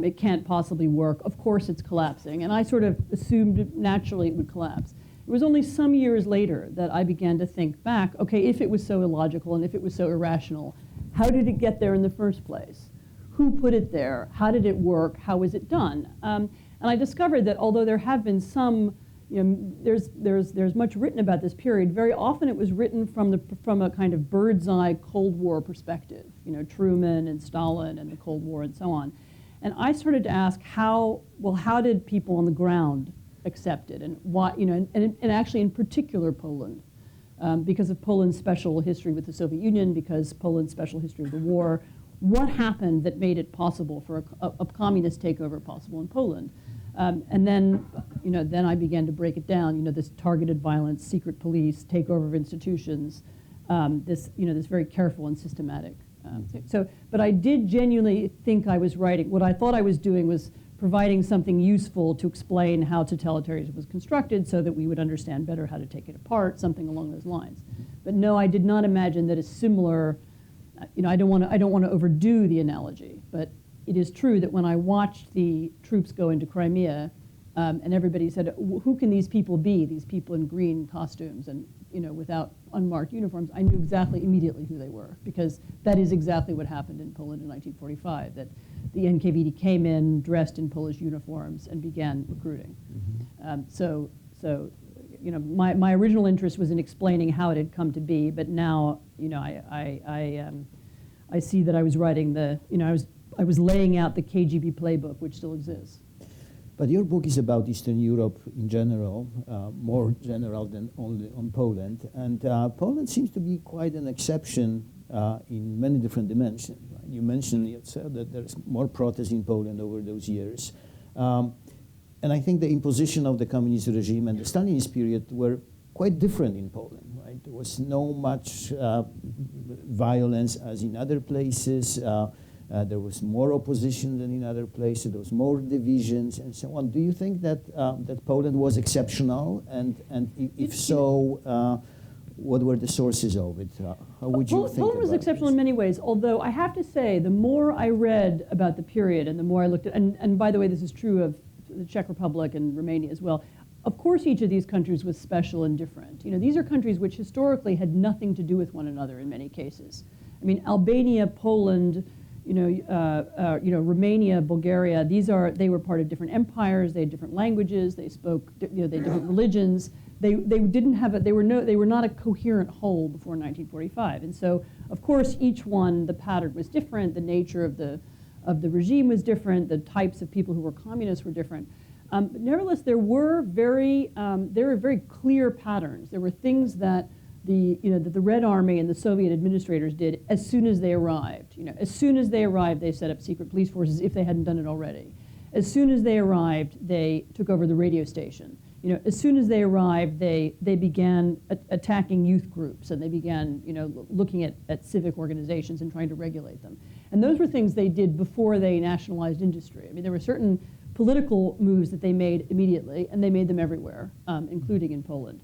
it can't possibly work, of course it's collapsing. And I sort of assumed naturally it would collapse. It was only some years later that I began to think back, okay, if it was so illogical and if it was so irrational, how did it get there in the first place? Who put it there? How did it work? How was it done? And I discovered that although there have been some there's much written about this period. Very often it was written from a kind of bird's eye Cold War perspective, Truman and Stalin and the Cold War and so on. And I started to ask how did people on the ground accept it, and why, and actually in particular Poland, because of Poland's special history with the Soviet Union, because Poland's special history of the war, what happened that made it possible for a communist takeover possible in Poland? And then, then I began to break it down. This targeted violence, secret police, takeover of institutions, this very careful and systematic. But I did genuinely think I was writing. What I thought I was doing was providing something useful to explain how totalitarianism was constructed, so that we would understand better how to take it apart, something along those lines. But no, I did not imagine that a similar. I don't want to overdo the analogy, but it is true that when I watched the troops go into Crimea, and everybody said, who can these people be, these people in green costumes and without unmarked uniforms, I knew immediately who they were, because that is exactly what happened in Poland in 1945, that the NKVD came in dressed in Polish uniforms and began recruiting. Mm-hmm. My original interest was in explaining how it had come to be, but now I see that I was writing I was laying out the KGB playbook, which still exists. But your book is about Eastern Europe in general, more general than only on Poland. And Poland seems to be quite an exception in many different dimensions. Right? You mentioned yourself that there's more protest in Poland over those years. And I think the imposition of the communist regime and the Stalinist period were quite different in Poland. Right? There was no much violence as in other places. There was more opposition than in other places. There was more divisions and so on. Do you think that that Poland was exceptional? And if so, what were the sources of it? How would you think Poland was exceptional in many ways, although I have to say, the more I read about the period and the more I looked at, and by the way, this is true of the Czech Republic and Romania as well, of course each of these countries was special and different. These are countries which historically had nothing to do with one another in many cases. I mean, Albania, Poland, Romania, Bulgaria, they were part of different empires, they had different languages, they spoke, they had different religions. They were not a coherent whole before 1945. And so, of course, each one, the pattern was different, the nature of the regime was different, the types of people who were communists were different. But nevertheless, there were very clear patterns. There were things that that the Red Army and the Soviet administrators did as soon as they arrived. As soon as they arrived, they set up secret police forces if they hadn't done it already. As soon as they arrived, they took over the radio station. As soon as they arrived, they began attacking youth groups, and they began looking at civic organizations and trying to regulate them. And those were things they did before they nationalized industry. I mean, there were certain political moves that they made immediately, and they made them everywhere, including in Poland.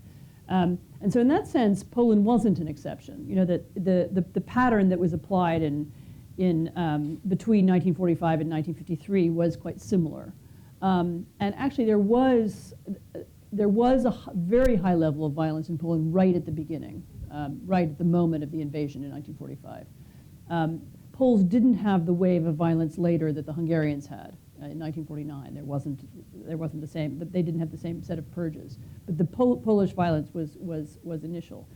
And so in that sense, Poland wasn't an exception. You know, the pattern that was applied in between 1945 and 1953 was quite similar. And actually there was a very high level of violence in Poland right at the beginning, right at the moment of the invasion in 1945. Poles didn't have the wave of violence later that the Hungarians had in 1949. There wasn't the same, but they didn't have the same set of purges. But the Polish violence was initial.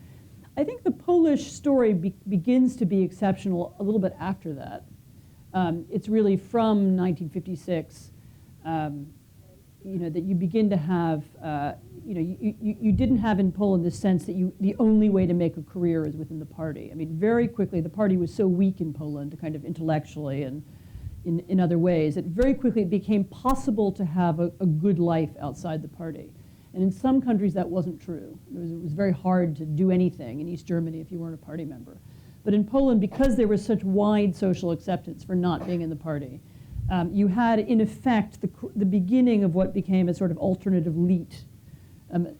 I think the Polish story begins to be exceptional a little bit after that. It's really from 1956, you know, that you begin to have, you know, you didn't have in Poland this sense that the only way to make a career is within the party. I mean, very quickly, the party was so weak in Poland, kind of intellectually and in other ways, that very quickly it became possible to have a good life outside the party. And in some countries that wasn't true. It was very hard to do anything in East Germany if you weren't a party member. But in Poland, because there was such wide social acceptance for not being in the party, you had, in effect, the beginning of what became a sort of alternative elite.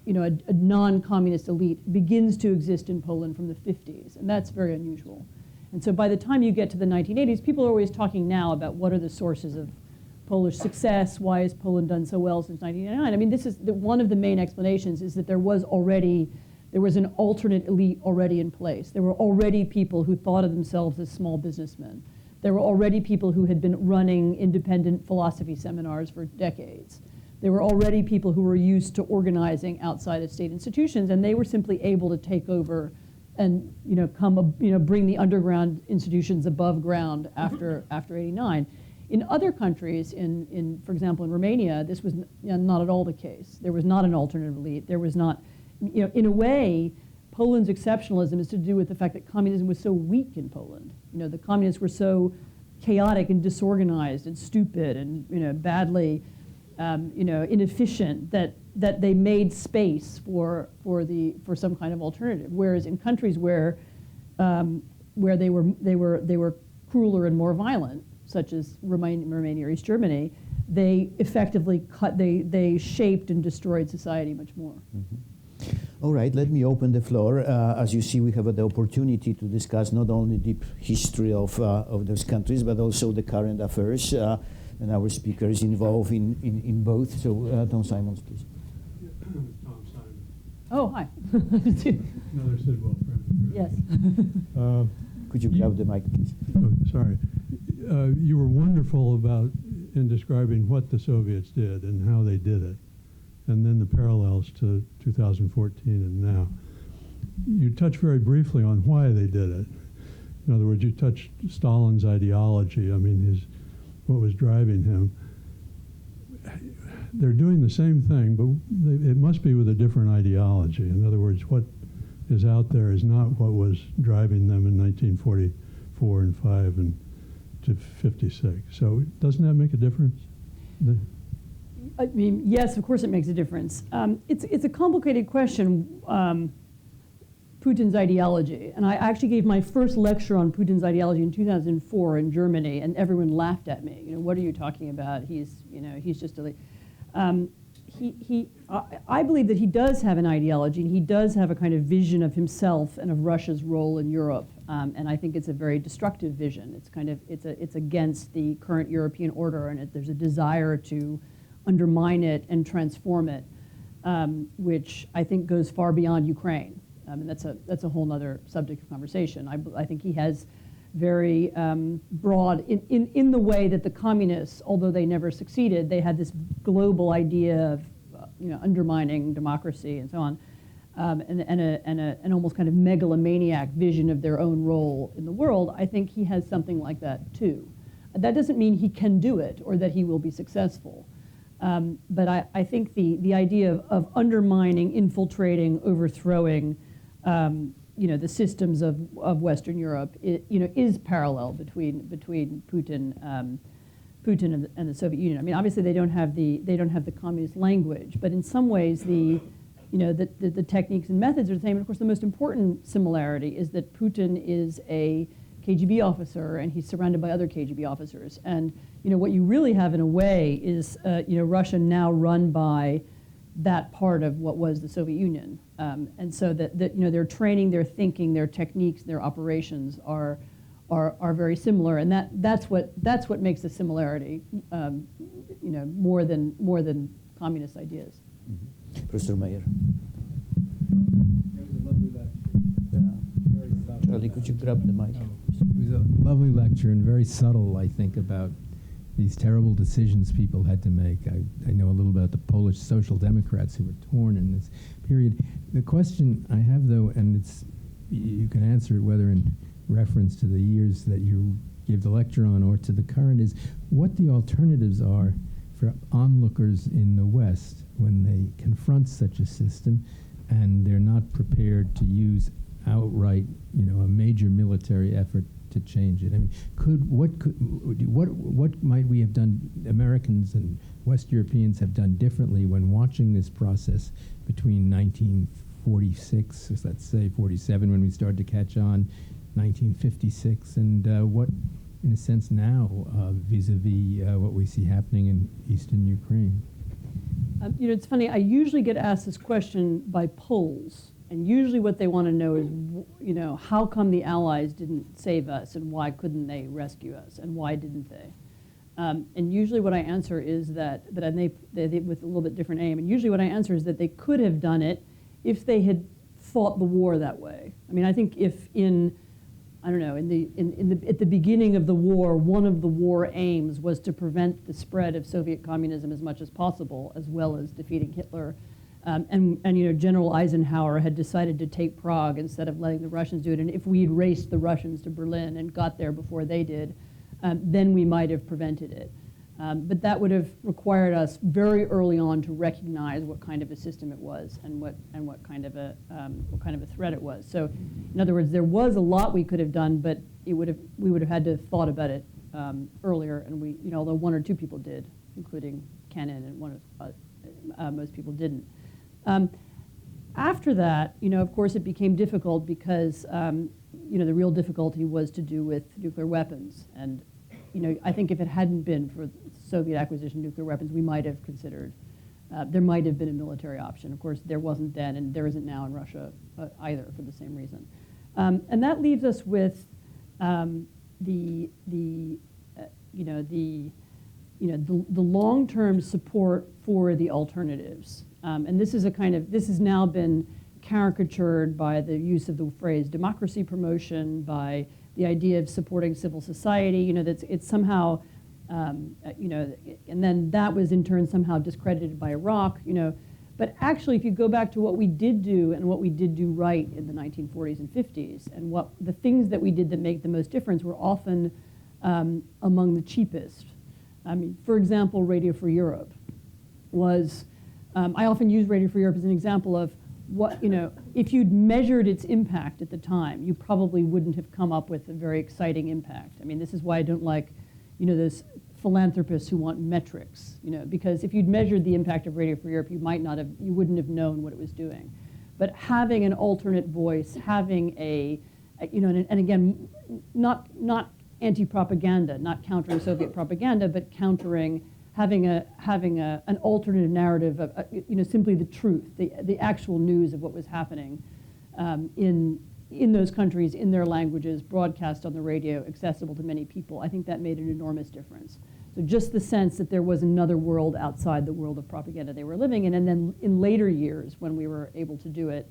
You know, a non-communist elite begins to exist in Poland from the 50s, and that's very unusual. And so by the time you get to the 1980s, people are always talking now about what are the sources of Polish success, why has Poland done so well since 1989? I mean, this is one of the main explanations is that there was an alternate elite already in place. There were already people who thought of themselves as small businessmen. There were already people who had been running independent philosophy seminars for decades. There were already people who were used to organizing outside of state institutions, and they were simply able to take over and bring the underground institutions above ground after 89. In other countries, for example, in Romania, this was not at all the case. There was not an alternative elite. There was not, in a way, Poland's exceptionalism is to do with the fact that communism was so weak in Poland. You know, the communists were so chaotic and disorganized and stupid and badly, inefficient that they made space for some kind of alternative. Whereas in countries where they were crueler and more violent, such as Romania or East Germany, they effectively they shaped and destroyed society much more. Mm-hmm. All right, let me open the floor. As you see, we have the opportunity to discuss not only deep history of those countries, but also the current affairs, and our speakers involved in both. So, Tom Simons, please. Tom Simon. Oh, hi. Another Sidwell friend. Yes. Could you grab the mic, please? Oh, sorry. You were wonderful in describing what the Soviets did and how they did it, and then the parallels to 2014 and now. You touched very briefly on why they did it. In other words, you touched Stalin's ideology. I mean, what was driving him. They're doing the same thing, but it must be with a different ideology. In other words, what is out there is not what was driving them in 1944 and 5 and to 56. So doesn't that make a difference? I mean, yes, of course it makes a difference. It's a complicated question, Putin's ideology. And I actually gave my first lecture on Putin's ideology in 2004 in Germany, and everyone laughed at me. What are you talking about? He's just a... I believe that he does have an ideology, and he does have a kind of vision of himself and of Russia's role in Europe. And I think it's a very destructive vision. It's against the current European order, and there's a desire to undermine it and transform it, which I think goes far beyond Ukraine. And that's a whole other subject of conversation. I think he has very broad, in the way that the communists, although they never succeeded, they had this global idea of undermining democracy and so on, and an almost kind of megalomaniac vision of their own role in the world. I think he has something like that too. That doesn't mean he can do it or that he will be successful. But I think the idea of undermining, infiltrating, overthrowing, the systems of Western Europe, is parallel between Putin and the Soviet Union. I mean, obviously they don't have the communist language, but in some ways the techniques and methods are the same. And of course, the most important similarity is that Putin is a KGB officer, and he's surrounded by other KGB officers. And what you really have in a way is Russia now run by that part of what was the Soviet Union, and so that their training, their thinking, their techniques, their operations are very similar, and that's what makes the similarity, more than communist ideas. Mm-hmm. Professor Mayer. It was a lovely lecture. Charlie, could you grab the mic? It was a lovely lecture and very subtle, I think, about these terrible decisions people had to make. I know a little about the Polish Social Democrats who were torn in this period. The question I have, though, and you can answer it whether in reference to the years that you gave the lecture on or to the current, is what the alternatives are for onlookers in the West when they confront such a system and they're not prepared to use outright, a major military effort to change it. I mean, what might we have done, Americans and West Europeans have done differently when watching this process between 1946, let's say 47 when we started to catch on, 1956, and what, in a sense, now vis-a-vis what we see happening in eastern Ukraine? It's funny, I usually get asked this question by Poles, and usually what they want to know is, how come the Allies didn't save us, and why couldn't they rescue us, and why didn't they? And usually what I answer is that and they with a little bit different aim, and usually what I answer is that they could have done it if they had fought the war that way. I mean, I think if at the beginning of the war, one of the war aims was to prevent the spread of Soviet communism as much as possible, as well as defeating Hitler. And General Eisenhower had decided to take Prague instead of letting the Russians do it. And if we'd raced the Russians to Berlin and got there before they did, then we might have prevented it. But that would have required us very early on to recognize what kind of a system it was and what kind of a threat it was. So, in other words, there was a lot we could have done, but we would have had to have thought about it earlier. And although one or two people did, including Kennan, and most people didn't. After that, of course, it became difficult because the real difficulty was to do with nuclear weapons. And I think if it hadn't been for Soviet acquisition of nuclear weapons, we might have considered, there might have been a military option. Of course, there wasn't then, and there isn't now in Russia either for the same reason. And that leaves us with the long-term support for the alternatives. And this has now been caricatured by the use of the phrase democracy promotion, by the idea of supporting civil society, that it's somehow, and then that was in turn somehow discredited by Iraq, But actually, if you go back to what we did do and what we did do right in the 1940s and 50s, and what the things that we did that make the most difference were often among the cheapest. I mean, for example, Radio Free Europe was, I often use Radio Free Europe as an example of what, if you'd measured its impact at the time, you probably wouldn't have come up with a very exciting impact. I mean, this is why I don't like, those philanthropists who want metrics, because if you'd measured the impact of Radio Free Europe, you wouldn't have known what it was doing. But having an alternate voice, having and again, not anti-propaganda, not countering Soviet propaganda, but having an alternative narrative of simply the truth, the actual news of what was happening in those countries, in their languages, broadcast on the radio, accessible to many people. I think that made an enormous difference. So just the sense that there was another world outside the world of propaganda they were living in, and then in later years when we were able to do it,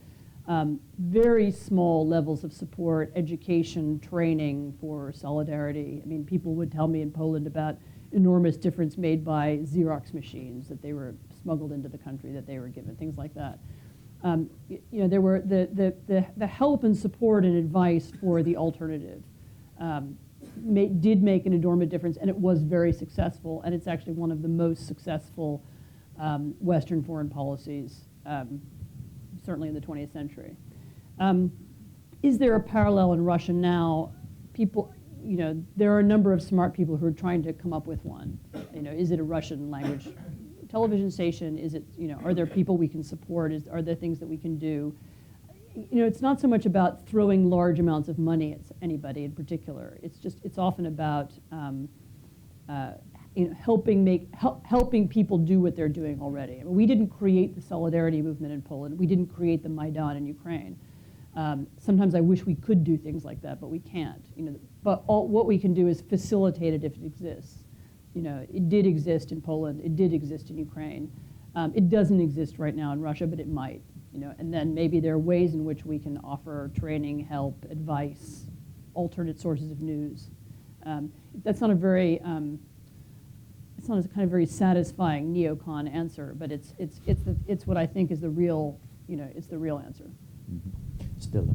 very small levels of support, education, training for solidarity. I mean, people would tell me in Poland about enormous difference made by Xerox machines that they were smuggled into the country, that they were given, things like that. There were the help and support and advice for the alternative did make an enormous difference, and it was very successful, and it's actually one of the most successful Western foreign policies, certainly in the 20th century. Is there a parallel in Russia now? There are a number of smart people who are trying to come up with one. Is it a Russian language television station? Is it, are there people we can support? Are there things that we can do? it's not so much about throwing large amounts of money at anybody in particular. It's often about helping people do what they're doing already. I mean, we didn't create the solidarity movement in Poland. We didn't create the Maidan in Ukraine. Sometimes I wish we could do things like that, but we can't. But what we can do is facilitate it if it exists. It did exist in Poland. It did exist in Ukraine. It doesn't exist right now in Russia, but it might. And then maybe there are ways in which we can offer training, help, advice, alternate sources of news. That's not a very it's not a kind of very satisfying neocon answer, but it's what I think is the real it's the real answer. Stella.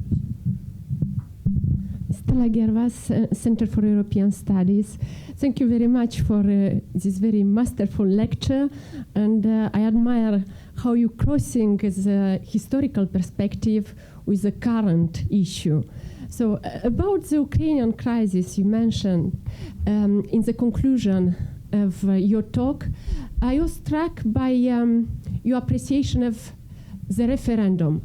Stella Gervas, Center for European Studies. Thank you very much for this very masterful lecture, and I admire how you're crossing the historical perspective with the current issue. So about the Ukrainian crisis you mentioned in the conclusion of your talk, I was struck by your appreciation of a referendum,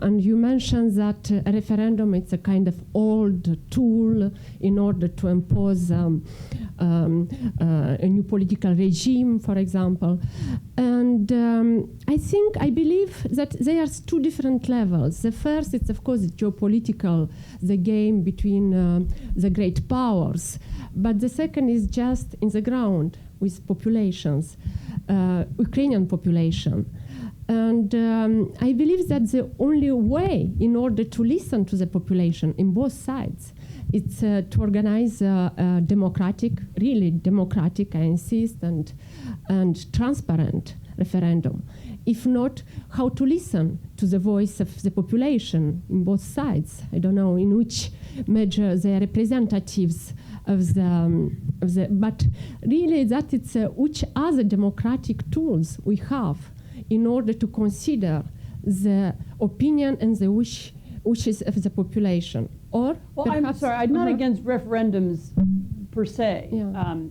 and you mentioned that a referendum is a kind of old tool in order to impose a new political regime, for example. And I believe that there are two different levels. The first is, of course, geopolitical, the game between the great powers. But the second is just in the ground with populations, Ukrainian population. And I believe that the only way in order to listen to the population in both sides is to organize a democratic, really democratic, I insist, and transparent referendum. If not, how to listen to the voice of the population in both sides. I don't know in which measure they are representatives of the but really that it's which other democratic tools we have in order to consider the opinion and the wishes of the population. Or well, I'm sorry, I'm not against referendums per se,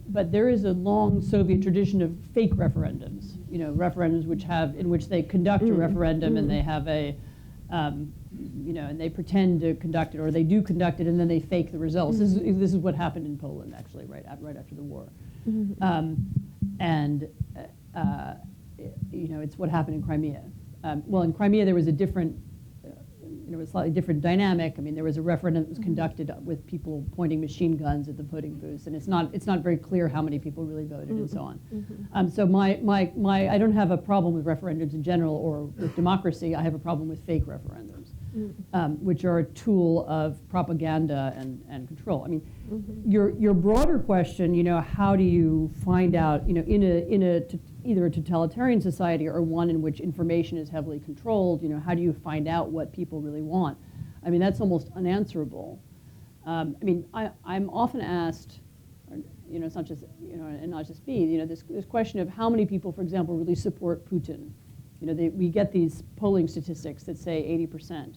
but there is a long Soviet tradition of fake referendums. Referendums in which they conduct a referendum and they have and they pretend to conduct it, or they do conduct it and then they fake the results. This is what happened in Poland, actually, right after the war. It's what happened in Crimea. In Crimea there was a slightly different dynamic. I mean, there was a referendum that was conducted with people pointing machine guns at the voting booths, and it's not very clear how many people really voted and so on. So I don't have a problem with referendums in general or with democracy. I have a problem with fake referendums, which are a tool of propaganda and control. I mean, your broader question, how do you find out, in either a totalitarian society or one in which information is heavily controlled, how do you find out what people really want? I mean, that's almost unanswerable. I'm often asked, it's not just, and not just me, this question of how many people, for example, really support Putin. We get these polling statistics that say 80%.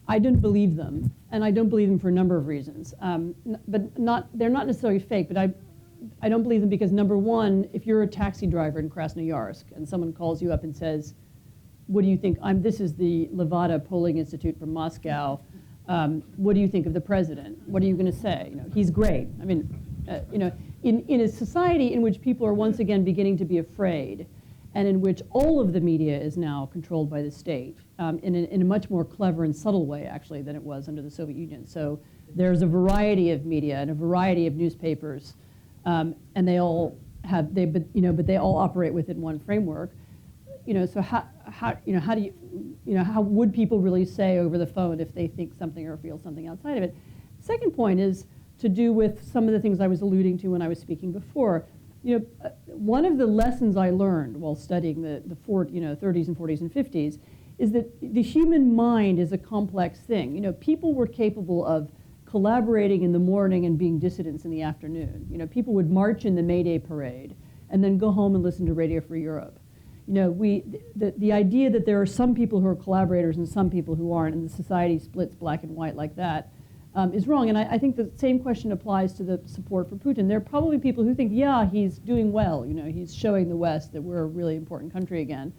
I don't believe them, and I don't believe them for a number of reasons. But they're not necessarily fake, but I don't believe them because, number one, if you're a taxi driver in Krasnoyarsk and someone calls you up and says, what do you think? This is the Levada Polling Institute from Moscow. What do you think of the president? What are you going to say? He's great. I mean, in a society in which people are once again beginning to be afraid, and in which all of the media is now controlled by the state in a much more clever and subtle way, actually, than it was under the Soviet Union. So there's a variety of media and a variety of newspapers, and they all have but they all operate within one framework. So how would people really say over the phone if they think something or feel something outside of it? Second point is to do with some of the things I was alluding to when I was speaking before. One of the lessons I learned while studying the 30s and 40s and 50s is that the human mind is a complex thing. People were capable of collaborating in the morning and being dissidents in the afternoon. People would march in the May Day parade and then go home and listen to Radio Free Europe. The idea that there are some people who are collaborators and some people who aren't, and the society splits black and white like that, is wrong. And I think the same question applies to the support for Putin. There are probably people who think, yeah, he's doing well. He's showing the West that we're a really important country again.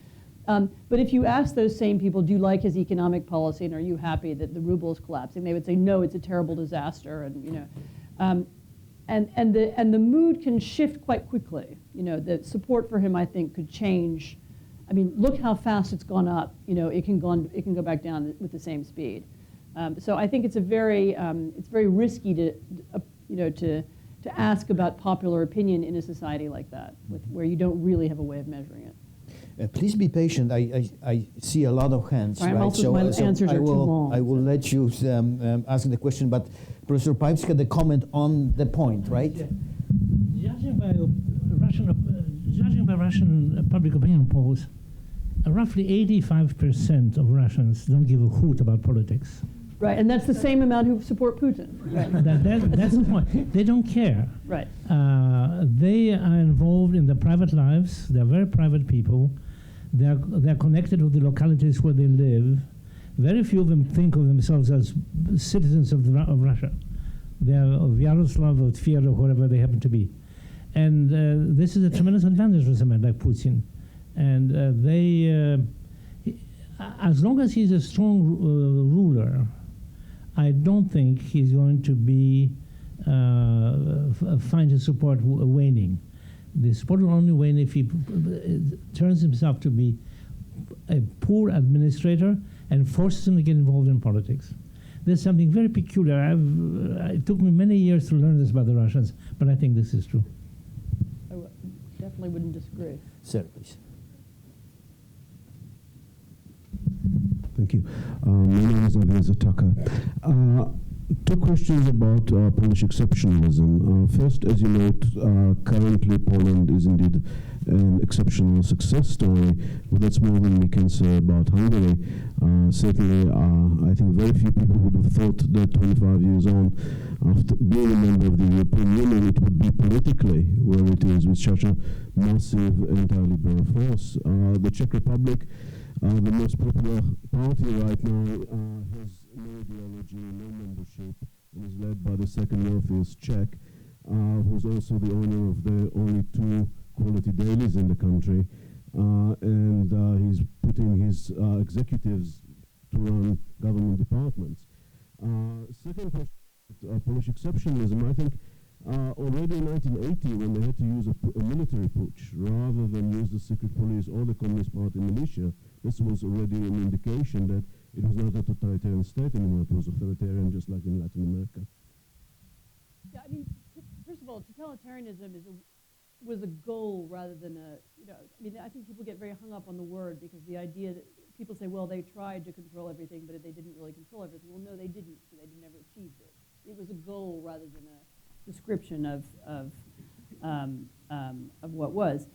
But if you ask those same people, do you like his economic policy and are you happy that the ruble is collapsing? They would say, no, it's a terrible disaster. And and the mood can shift quite quickly. The support for him, I think, could change. I mean, look how fast it's gone up. It can go back down with the same speed. So I think it's very risky to ask about popular opinion in a society like that, where you don't really have a way of measuring it. Please be patient. I see a lot of hands. Sorry, right? also my answers are too long. I will let you ask the question, but Professor Pipes had a comment on the point, right? Yeah. Judging by Russian public opinion polls, roughly 85% of Russians don't give a hoot about politics. Right, and that's the same amount who support Putin. Right. That's the point. They don't care. Right. They are involved in their private lives. They're very private people. They're connected with the localities where they live. Very few of them think of themselves as citizens of Russia. They're of Yaroslav, or Tver, or wherever they happen to be. And this is a tremendous advantage for someone like Putin. And as long as he's a strong ruler, I don't think he's going to be find his support waning. The support will only wane if he turns himself to be a poor administrator and forces him to get involved in politics. There's something very peculiar. It took me many years to learn this about the Russians, but I think this is true. I definitely wouldn't disagree. Sir, please. Thank you. My name is Aviz Ataka. Two questions about Polish exceptionalism. First, as you note, currently Poland is indeed an exceptional success story, but that's more than we can say about Hungary. Certainly, I think very few people would have thought that 25 years on, after being a member of the European Union, it would be politically where it is, with such a massive anti-liberal force. The Czech Republic, the most popular party right now, has no ideology, no membership, and is led by the second wealthiest Czech, who's also the owner of the only two quality dailies in the country, and he's putting his executives to run government departments. Second question, Polish exceptionalism. I think already in 1980, when they had to use a military putsch rather than use the secret police or the Communist Party militia, this was already an indication that it was not a totalitarian state anymore, it was authoritarian, just like in Latin America. Yeah, I mean, first of all, totalitarianism was a goal rather than I think people get very hung up on the word because the idea that people say, well, they tried to control everything, but they didn't really control everything. Well, no, they didn't, so they never achieved it. It was a goal rather than a description of what was.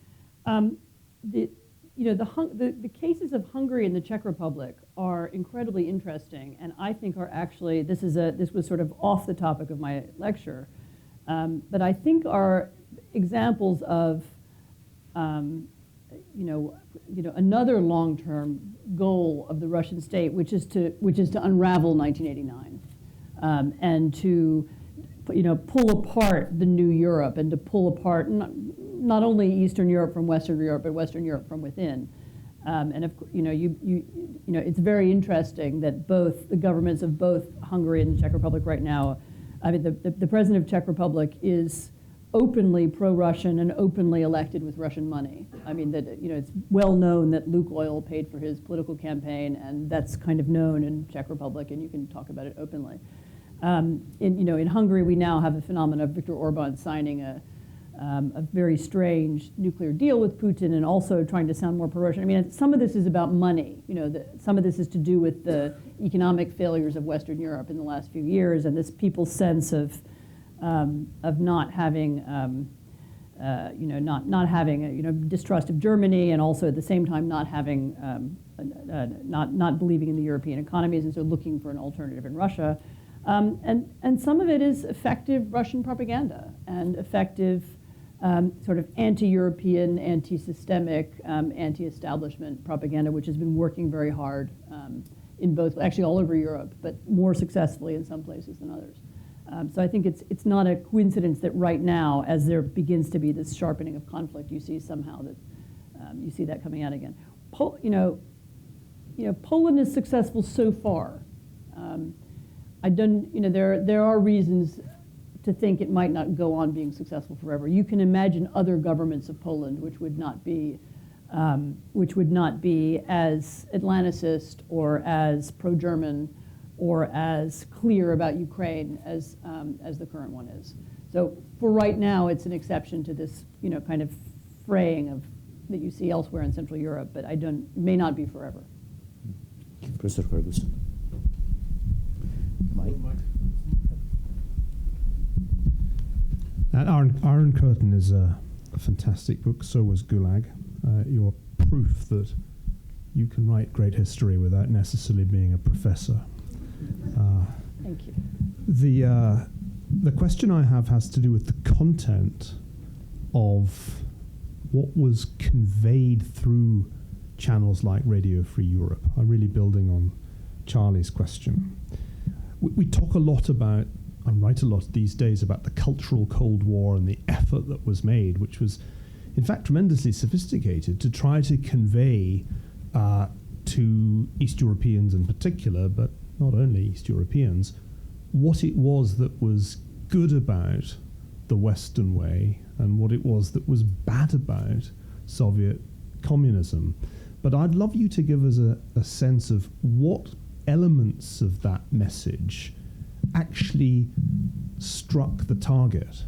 The cases of Hungary and the Czech Republic are incredibly interesting, and I think are actually, this was sort of off the topic of my lecture, but I think are examples of another long-term goal of the Russian state, which is to unravel 1989 and to pull apart the new Europe and to pull apart not only Eastern Europe from Western Europe, but Western Europe from within. And it's very interesting that both the governments of both Hungary and the Czech Republic right now, I mean, the president of Czech Republic is openly pro-Russian and openly elected with Russian money. I mean, it's well known that Lukoil paid for his political campaign, and that's kind of known in Czech Republic, and you can talk about it openly. In Hungary, we now have the phenomenon of Viktor Orban signing a very strange nuclear deal with Putin, and also trying to sound more pro-Russian. I mean, some of this is about money. Some of this is to do with the economic failures of Western Europe in the last few years, and this people's sense of not having, not having distrust of Germany, and also at the same time not having, not believing in the European economies, and so looking for an alternative in Russia. And some of it is effective Russian propaganda and effective sort of anti-European, anti-systemic, anti-establishment propaganda, which has been working very hard in both, actually all over Europe, but more successfully in some places than others. So I think it's not a coincidence that right now, as there begins to be this sharpening of conflict, you see somehow that you see that coming out again. Poland is successful so far. There are reasons to think it might not go on being successful forever. You can imagine other governments of Poland which would not be as Atlanticist or as pro-German or as clear about Ukraine as the current one is. So for right now, it's an exception to this kind of fraying of that you see elsewhere in Central Europe, but it may not be forever. Professor Ferguson. Mike? Iron Curtain is a fantastic book. So was Gulag. You're proof that you can write great history without necessarily being a professor. Thank you. The question I have has to do with the content of what was conveyed through channels like Radio Free Europe. I'm really building on Charlie's question. We talk a lot about, and write a lot these days, about the cultural Cold War and the effort that was made, which was in fact tremendously sophisticated, to try to convey to East Europeans in particular, but not only East Europeans, what it was that was good about the Western way and what it was that was bad about Soviet communism. But I'd love you to give us a sense of what elements of that message actually struck the target.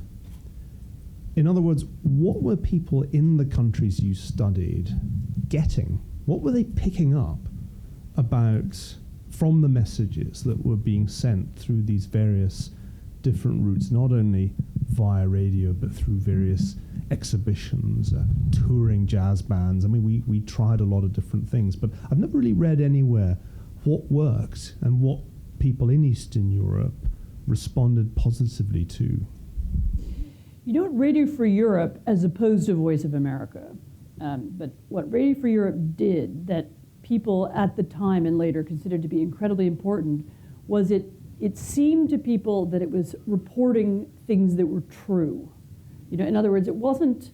In other words, what were people in the countries you studied getting? What were they picking up about from the messages that were being sent through these various different routes, not only via radio, but through various exhibitions, touring jazz bands? I mean, we tried a lot of different things, but I've never really read anywhere what worked and what people in Eastern Europe responded positively to. Radio Free Europe, as opposed to Voice of America, but what Radio Free Europe did that people at the time and later considered to be incredibly important was it seemed to people that it was reporting things that were true. In other words, it wasn't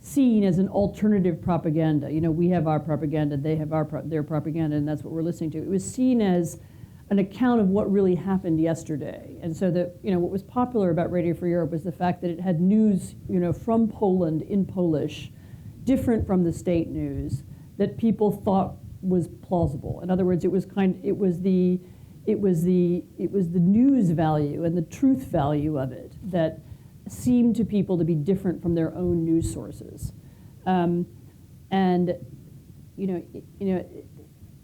seen as an alternative propaganda. We have our propaganda, they have their propaganda, and that's what we're listening to. It was seen as an account of what really happened yesterday. And so what was popular about Radio Free Europe was the fact that it had news, from Poland in Polish, different from the state news, that people thought was plausible. In other words, it was the news value and the truth value of it that seemed to people to be different from their own news sources.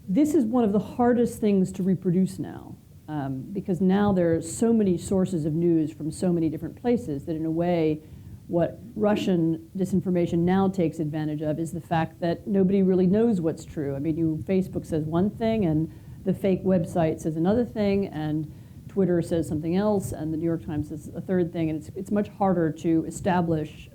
This is one of the hardest things to reproduce now, because now there are so many sources of news from so many different places that in a way, what Russian disinformation now takes advantage of is the fact that nobody really knows what's true. I mean, Facebook says one thing and the fake website says another thing, and Twitter says something else, and the New York Times says a third thing, and it's much harder to establish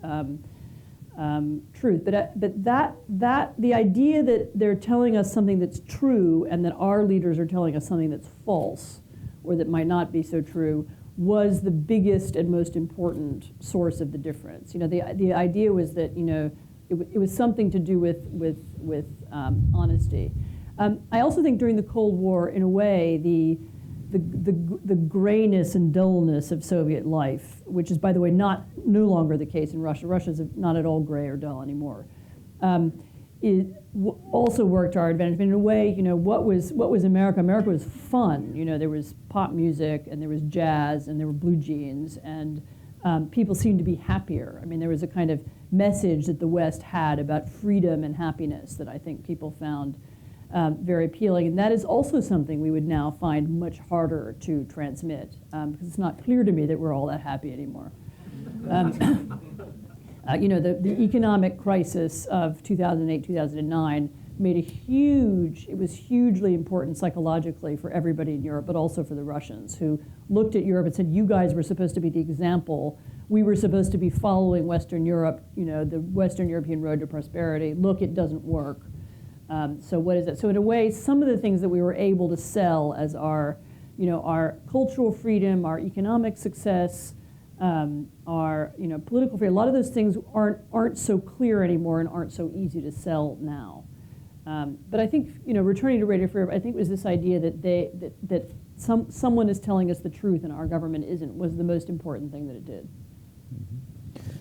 truth. But the idea that they're telling us something that's true and that our leaders are telling us something that's false or that might not be so true was the biggest and most important source of the difference. The idea was that it was something to do with honesty. I also think during the Cold War, in a way, the grayness and dullness of Soviet life, which is, by the way, no longer the case in Russia. Russia's not at all gray or dull anymore. It also worked to our advantage. But in a way, what was America? America was fun. There was pop music and there was jazz and there were blue jeans, and people seemed to be happier. I mean, there was a kind of message that the West had about freedom and happiness that I think people found very appealing, and that is also something we would now find much harder to transmit, because it's not clear to me that we're all that happy anymore. The economic crisis of 2008, 2009 it was hugely important psychologically for everybody in Europe, but also for the Russians, who looked at Europe and said, you guys were supposed to be the example. We were supposed to be following Western Europe, the Western European road to prosperity. Look, it doesn't work. So what is it? So in a way, some of the things that we were able to sell as our cultural freedom, our economic success, our political freedom, a lot of those things aren't so clear anymore and aren't so easy to sell now. But I think, returning to Radio Free Europe, I think it was this idea that someone is telling us the truth and our government isn't, was the most important thing that it did.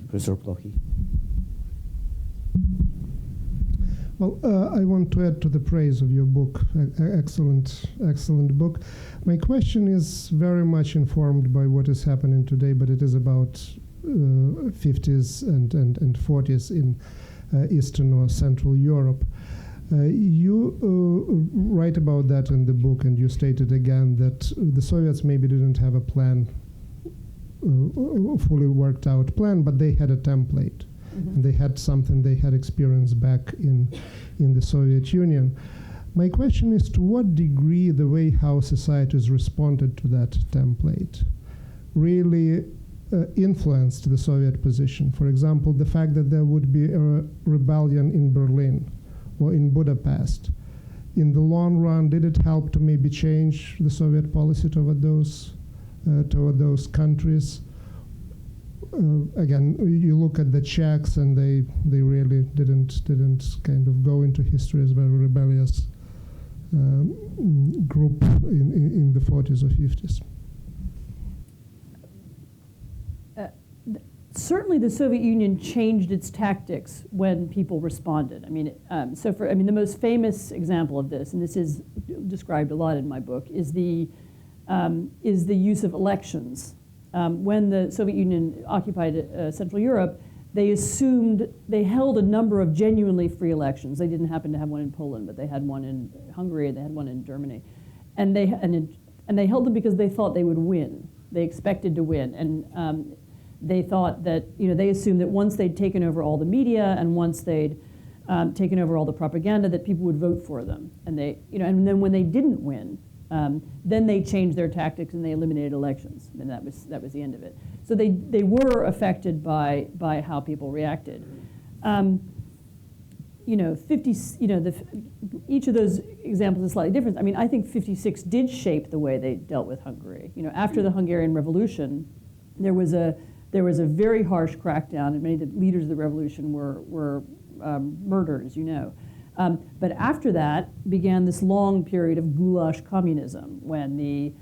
Professor Plochy. Well, I want to add to the praise of your book. Excellent book. My question is very much informed by what is happening today, but it is about 50s and 40s in Eastern or Central Europe. You write about that in the book, and you stated again that the Soviets maybe didn't have a plan, fully worked out plan, but they had a template. And they had something they had experienced back in the Soviet Union. My question is, to what degree the way how societies responded to that template really influenced the Soviet position? For example, the fact that there would be a rebellion in Berlin or in Budapest. In the long run, did it help to maybe change the Soviet policy toward those countries? Again, you look at the Czechs, and they really didn't kind of go into history as a very rebellious group in the 40s or 50s. Certainly, the Soviet Union changed its tactics when people responded. The most famous example of this, and this is described a lot in my book, is the use of elections. When the Soviet Union occupied Central Europe, they held a number of genuinely free elections. They didn't happen to have one in Poland, but they had one in Hungary, they had one in Germany. And they held them because they thought they would win. They expected to win. And they thought that, they assumed that once they'd taken over all the media and once they'd taken over all the propaganda, that people would vote for them. And and then when they didn't win, then they changed their tactics and they eliminated elections, and that was the end of it. So they were affected by how people reacted. Each of those examples is slightly different. I think 56 did shape the way they dealt with Hungary. After the Hungarian Revolution, there was a very harsh crackdown, and many of the leaders of the revolution were murdered, as you know. But after that began this long period of goulash communism, when they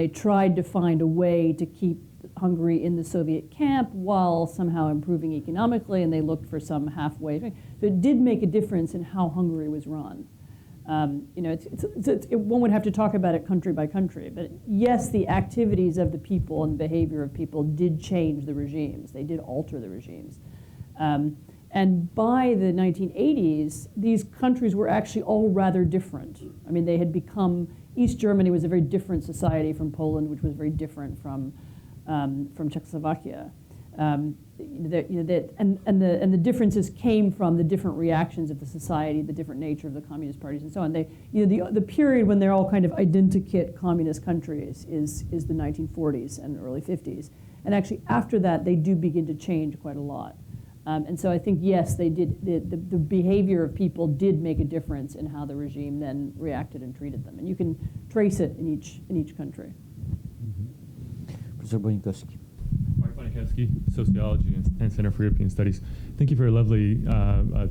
tried to find a way to keep Hungary in the Soviet camp while somehow improving economically, and they looked for some halfway thing. So it did make a difference in how Hungary was run. One would have to talk about it country by country, but yes, the activities of the people and behavior of people did change the regimes. They did alter the regimes. And by the 1980s, these countries were actually all rather different. They had become, East Germany was a very different society from Poland, which was very different from Czechoslovakia. The differences came from the different reactions of the society, the different nature of the communist parties, and so on. The period when they're all kind of identikit communist countries is the 1940s and early 50s. And actually, after that, they do begin to change quite a lot. And so I think, yes, they did. The behavior of people did make a difference in how the regime then reacted and treated them, and you can trace it in each country. Professor Bonikowski. Mark Bonikowski, Sociology and Center for European Studies. Thank you for a lovely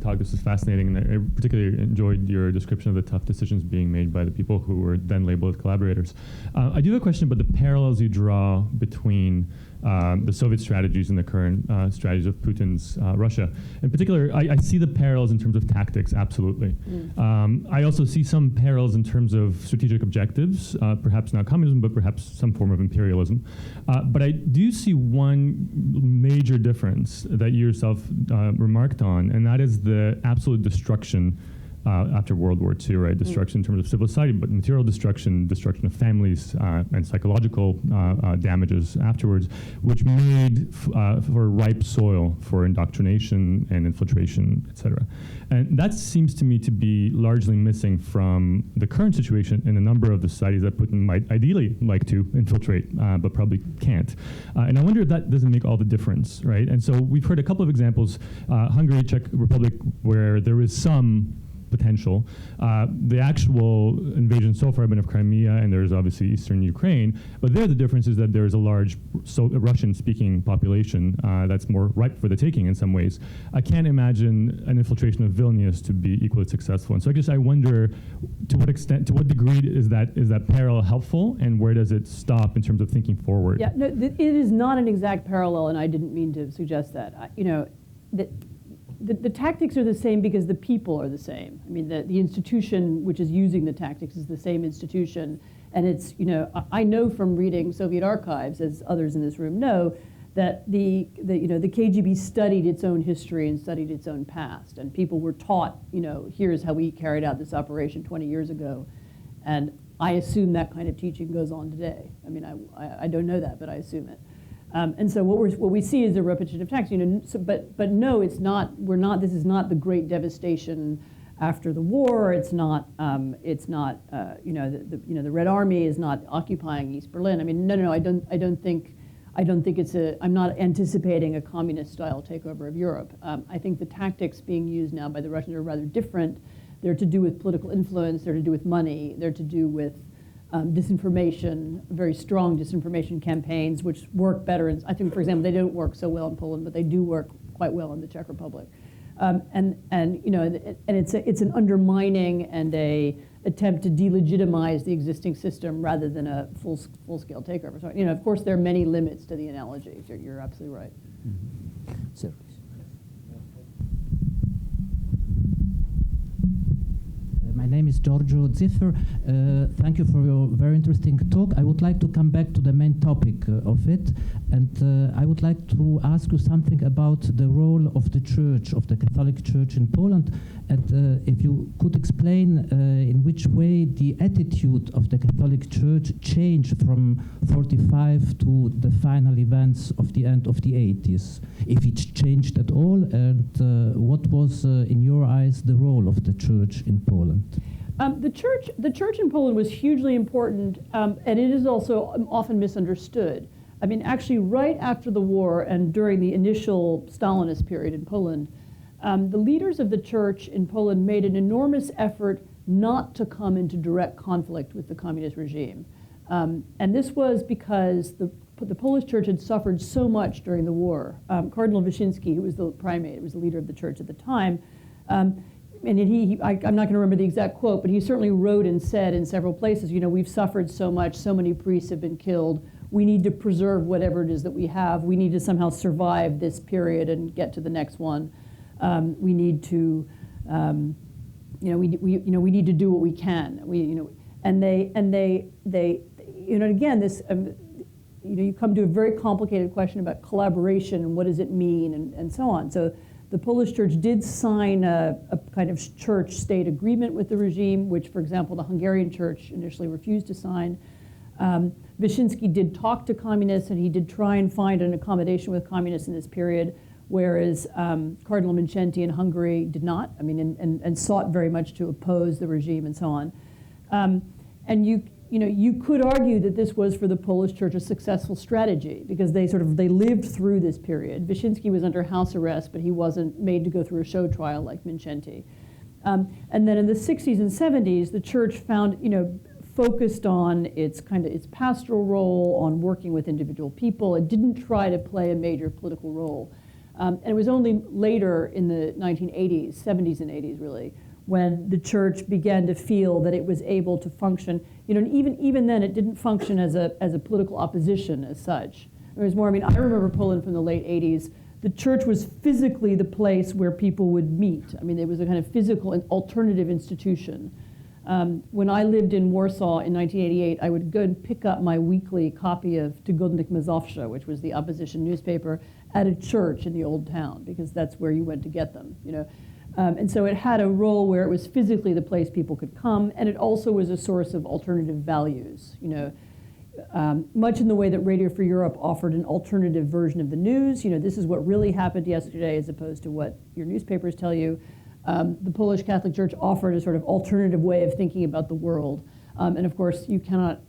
talk. This was fascinating, and I particularly enjoyed your description of the tough decisions being made by the people who were then labeled collaborators. I do have a question about the parallels you draw between the Soviet strategies and the current strategies of Putin's Russia. In particular, I see the parallels in terms of tactics, absolutely. I also see some parallels in terms of strategic objectives, perhaps not communism, but perhaps some form of imperialism. But I do see one major difference that you yourself remarked on, and that is the absolute destruction after World War II, right? Destruction in terms of civil society, but material destruction of families, and psychological damages afterwards, which made for ripe soil for indoctrination and infiltration, etc. And that seems to me to be largely missing from the current situation in a number of the societies that Putin might ideally like to infiltrate, but probably can't. And I wonder if that doesn't make all the difference, right? And so we've heard a couple of examples, Hungary, Czech Republic, where there is some potential. The actual invasion so far have been of Crimea, and there's obviously eastern Ukraine, but there the difference is that there's a large Russian-speaking population that's more ripe for the taking in some ways. I can't imagine an infiltration of Vilnius to be equally successful. And so I wonder to what extent, to what degree is that parallel helpful, and where does it stop in terms of thinking forward? Yeah, no, it is not an exact parallel, and I didn't mean to suggest that. The tactics are the same because the people are the same. I mean, the institution which is using the tactics is the same institution, and it's, I know from reading Soviet archives, as others in this room know, that the KGB studied its own history and studied its own past, and people were taught, here's how we carried out this operation 20 years ago, and I assume that kind of teaching goes on today. I mean, I don't know that, but I assume it. And so what we see is a repetition of tactics. But no, it's not. This is not the great devastation after the war. It's not. The Red Army is not occupying East Berlin. I mean, no. I don't think it's a. I'm not anticipating a communist-style takeover of Europe. I think the tactics being used now by the Russians are rather different. They're to do with political influence. They're to do with money. They're to do with disinformation, very strong disinformation campaigns, which work better. I think, for example, they don't work so well in Poland, but they do work quite well in the Czech Republic. And it's an undermining and a attempt to delegitimize the existing system rather than a full-scale takeover. So, of course, there are many limits to the analogy. You're absolutely right. Mm-hmm. So. My name is Giorgio Ziffer. Thank you for your very interesting talk. I would like to come back to the main topic of it, and I would like to ask you something about the role of the Church, of the Catholic Church in Poland, and if you could explain in which way the attitude of the Catholic Church changed from 45 to the final events of the end of the 80s, if it changed at all, and what was, in your eyes, the role of the Church in Poland? The church in Poland was hugely important, and it is also often misunderstood. I mean, actually, right after the war and during the initial Stalinist period in Poland, the leaders of the church in Poland made an enormous effort not to come into direct conflict with the communist regime. And this was because the Polish church had suffered so much during the war. Cardinal Wyszynski, who was the primate, was the leader of the church at the time, and I'm not going to remember the exact quote, but he certainly wrote and said in several places, we've suffered so much, so many priests have been killed, we need to preserve whatever it is that we have, we need to somehow survive this period and get to the next one. We need to, we need to do what we can. Again, this, you come to a very complicated question about collaboration and what does it mean and so on. So the Polish church did sign a kind of church-state agreement with the regime, which, for example, the Hungarian church initially refused to sign. Wyszynski did talk to communists, and he did try and find an accommodation with communists in this period, whereas Cardinal Mindszenty in Hungary did not, and sought very much to oppose the regime and so on. And you could argue that this was for the Polish church a successful strategy because they lived through this period. Wyszynski was under house arrest, but he wasn't made to go through a show trial like Mindszenty. And then in the 60s and 70s, the church found, focused on its pastoral role, on working with individual people. It didn't try to play a major political role. And it was only later in the 1980s, 70s and 80s really, when the church began to feel that it was able to function. And even then, it didn't function as a political opposition as such. It was more, I remember Poland from the late 80s. The church was physically the place where people would meet. It was a kind of physical and alternative institution. When I lived in Warsaw in 1988, I would go and pick up my weekly copy of Tygodnik Mazowsze, which was the opposition newspaper, at a church in the old town, because that's where you went to get them, And so it had a role where it was physically the place people could come, and it also was a source of alternative values, much in the way that Radio Free Europe offered an alternative version of the news. This is what really happened yesterday as opposed to what your newspapers tell you. The Polish Catholic Church offered a sort of alternative way of thinking about the world. And of course, you cannot,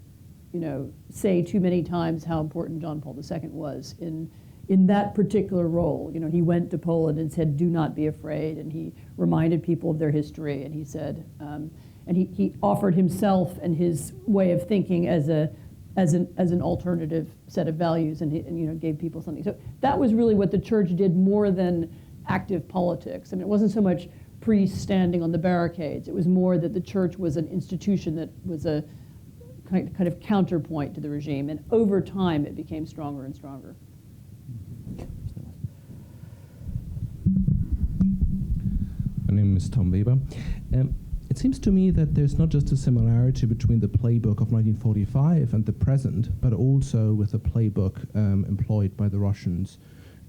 say too many times how important John Paul II was in in that particular role. You know, he went to Poland and said, "Do not be afraid," and he reminded people of their history, and he said, and he offered himself and his way of thinking as an alternative set of values, and you know, gave people something. So that was really what the church did more than active politics. I mean, it wasn't so much priests standing on the barricades. It was more that the church was an institution that was a kind of counterpoint to the regime, and over time it became stronger and stronger. My name is Tom Weber. It seems to me that there's not just a similarity between the playbook of 1945 and the present, but also with the playbook employed by the Russians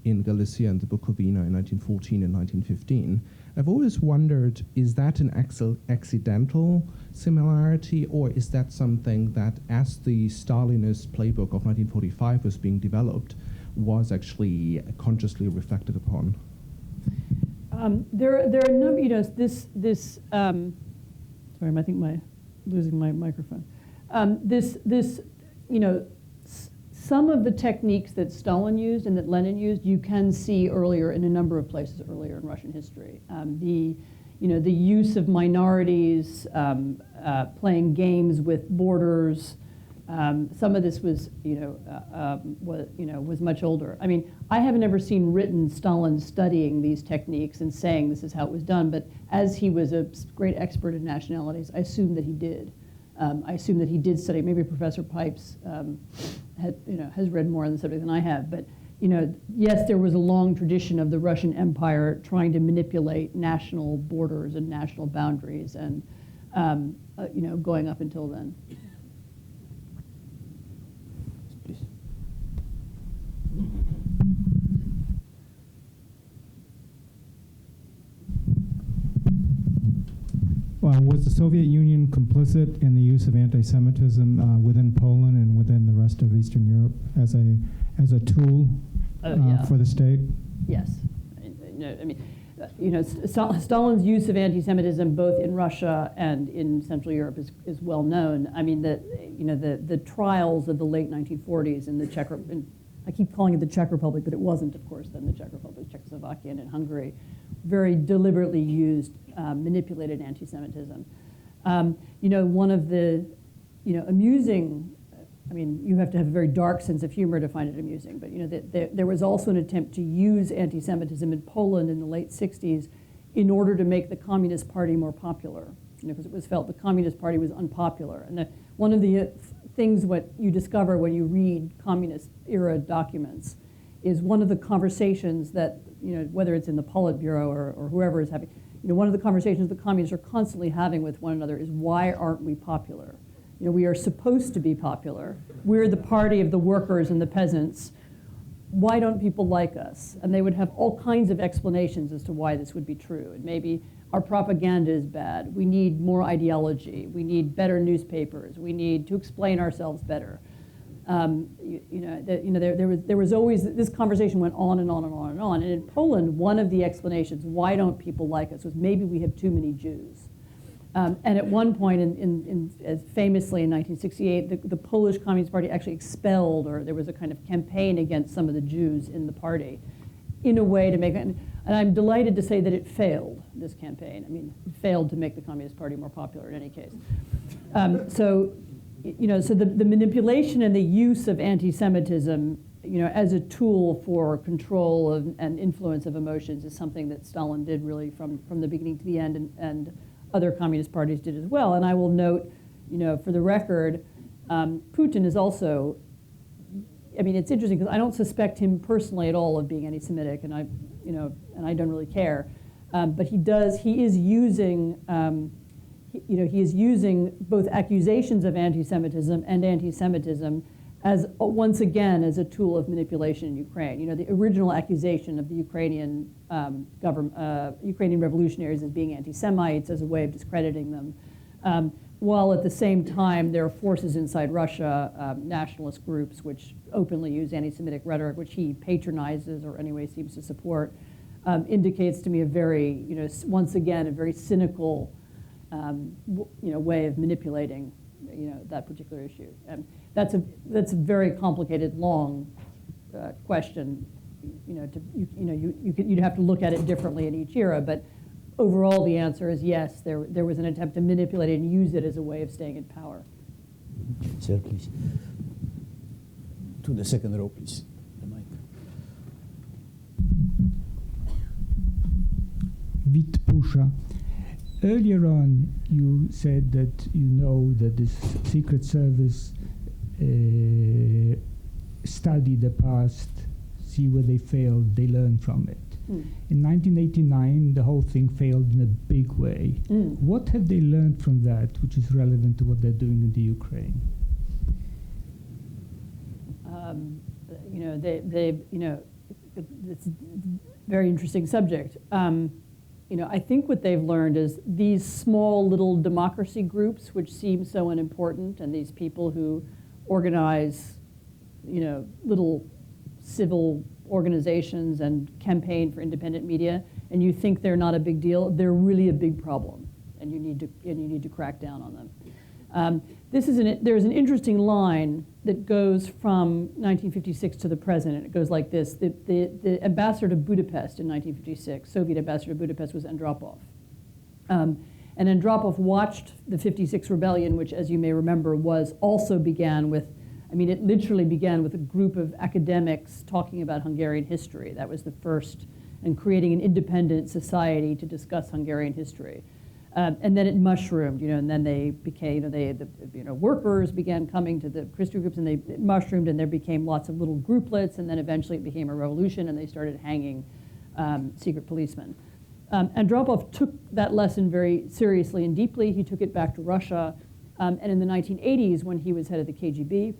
in Galicia and the Bukovina in 1914 and 1915. I've always wondered, is that an accidental similarity, or is that something that, as the Stalinist playbook of 1945 was being developed, was actually consciously reflected upon? There are a number, you know, sorry, I think losing my microphone. You know, some of the techniques that Stalin used and that Lenin used, you can see earlier in a number of places earlier in Russian history. The use of minorities, playing games with borders. Some of this was much older. I mean, I haven't ever seen written Stalin studying these techniques and saying this is how it was done, but as he was a great expert in nationalities, I assume that he did. I assume that he did study. Maybe Professor Pipes has read more on the subject than I have. But yes, there was a long tradition of the Russian Empire trying to manipulate national borders and national boundaries, and going up until then. Please. Was the Soviet Union complicit in the use of anti-Semitism within Poland and within the rest of Eastern Europe as a tool for the state? Yes. Stalin's use of anti-Semitism both in Russia and in Central Europe is well known. I mean, the trials of the late 1940s in the Czech Republic, I keep calling it the Czech Republic, but it wasn't, of course, then the Czech Republic, Czechoslovakia, and Hungary, very deliberately used manipulated anti-Semitism. One of the, amusing, I mean, you have to have a very dark sense of humor to find it amusing, but there was also an attempt to use anti-Semitism in Poland in the late 60s in order to make the Communist Party more popular, because it was felt the Communist Party was unpopular. And one of the things what you discover when you read communist era documents is one of the conversations that, whether it's in the Politburo or whoever is having, one of the conversations the communists are constantly having with one another is, why aren't we popular? We are supposed to be popular. We're the party of the workers and the peasants. Why don't people like us? And they would have all kinds of explanations as to why this would be true. And maybe our propaganda is bad. We need more ideology. We need better newspapers. We need to explain ourselves better. There was always, this conversation went on and on and on and on. And in Poland, one of the explanations, why don't people like us, was maybe we have too many Jews. And at one point, as famously in 1968, the Polish Communist Party actually expelled, or there was a kind of campaign against some of the Jews in the party, in a way to make it, and I'm delighted to say that it failed, this campaign. I mean, it failed to make the Communist Party more popular in any case. So the manipulation and the use of anti-Semitism, as a tool for control and influence of emotions is something that Stalin did really from the beginning to the end, and other communist parties did as well. And I will note, for the record, Putin is also, I mean, it's interesting because I don't suspect him personally at all of being anti-Semitic, and I don't really care. But he is using both accusations of anti-Semitism and anti-Semitism as, once again, as a tool of manipulation in Ukraine. The original accusation of the Ukrainian Ukrainian revolutionaries as being anti-Semites as a way of discrediting them, while at the same time there are forces inside Russia, nationalist groups, which openly use anti-Semitic rhetoric, which he patronizes or anyway seems to support, indicates to me a very, once again, a very cynical way of manipulating, that particular issue. And that's a very complicated, long question. you'd have to look at it differently in each era, but overall the answer is yes, there was an attempt to manipulate it and use it as a way of staying in power. Sir, please. To the second row, please. The mic. Vit Pusha. Earlier on, you said that you know that the Secret Service study the past, see where they failed, they learn from it. In 1989, the whole thing failed in a big way. What have they learned from that, which is relevant to what they're doing in the Ukraine? It's a very interesting subject. I think what they've learned is these small little democracy groups, which seem so unimportant, and these people who organize, little civil organizations and campaign for independent media, and you think they're not a big deal, they're really a big problem, and you need to crack down on them. There's an interesting line that goes from 1956 to the present, and it goes like this. The ambassador to Budapest in 1956, Soviet ambassador to Budapest, was Andropov. And Andropov watched the 56 rebellion, which, as you may remember, it literally began with a group of academics talking about Hungarian history. That was the first, and creating an independent society to discuss Hungarian history. And then it mushroomed, and then they became, workers began coming to the Christian groups, and it mushroomed, and there became lots of little grouplets, and then eventually it became a revolution, and they started hanging secret policemen. Andropov took that lesson very seriously and deeply. He took it back to Russia, and in the 1980s, when he was head of the KGB,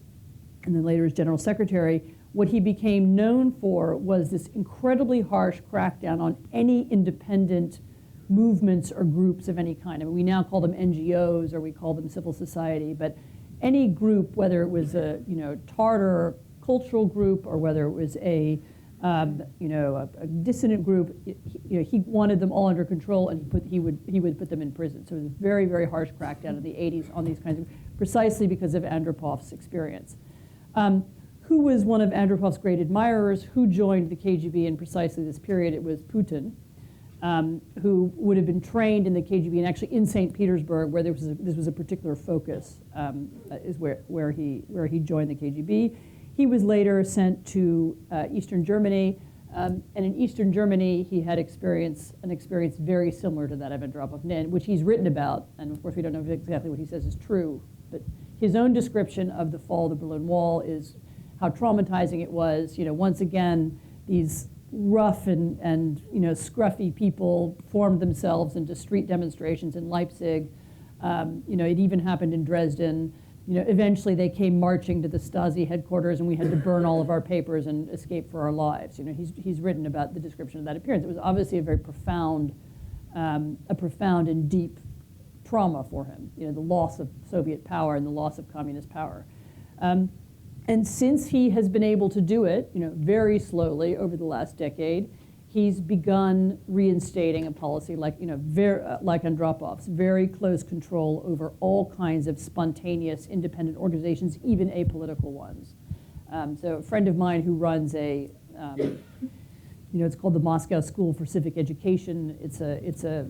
and then later as general secretary, what he became known for was this incredibly harsh crackdown on any independent movements or groups of any kind. We now call them NGOs, or we call them civil society, but any group, whether it was a Tartar cultural group or whether it was a dissident group, he wanted them all under control, and he would put them in prison. So it was a very, very harsh crackdown in the 80s on these kinds of, precisely because of Andropov's experience. Who was one of Andropov's great admirers? Who joined the KGB in precisely this period? It was Putin. Who would have been trained in the KGB, and actually in St. Petersburg, where this was a particular focus, is where he joined the KGB. He was later sent to Eastern Germany, and in Eastern Germany he had an experience very similar to that of Andropov, which he's written about, and of course we don't know exactly what he says is true, but his own description of the fall of the Berlin Wall is how traumatizing it was. Once again, these rough and scruffy people formed themselves into street demonstrations in Leipzig. It even happened in Dresden. Eventually they came marching to the Stasi headquarters, and we had to burn all of our papers and escape for our lives. He's written about the description of that appearance. It was obviously a very profound and deep trauma for him. The loss of Soviet power and the loss of communist power. And since he has been able to do it, very slowly over the last decade, he's begun reinstating a policy like Andropov's, very close control over all kinds of spontaneous independent organizations, even apolitical ones. So a friend of mine who runs it's called the Moscow School for Civic Education. It's a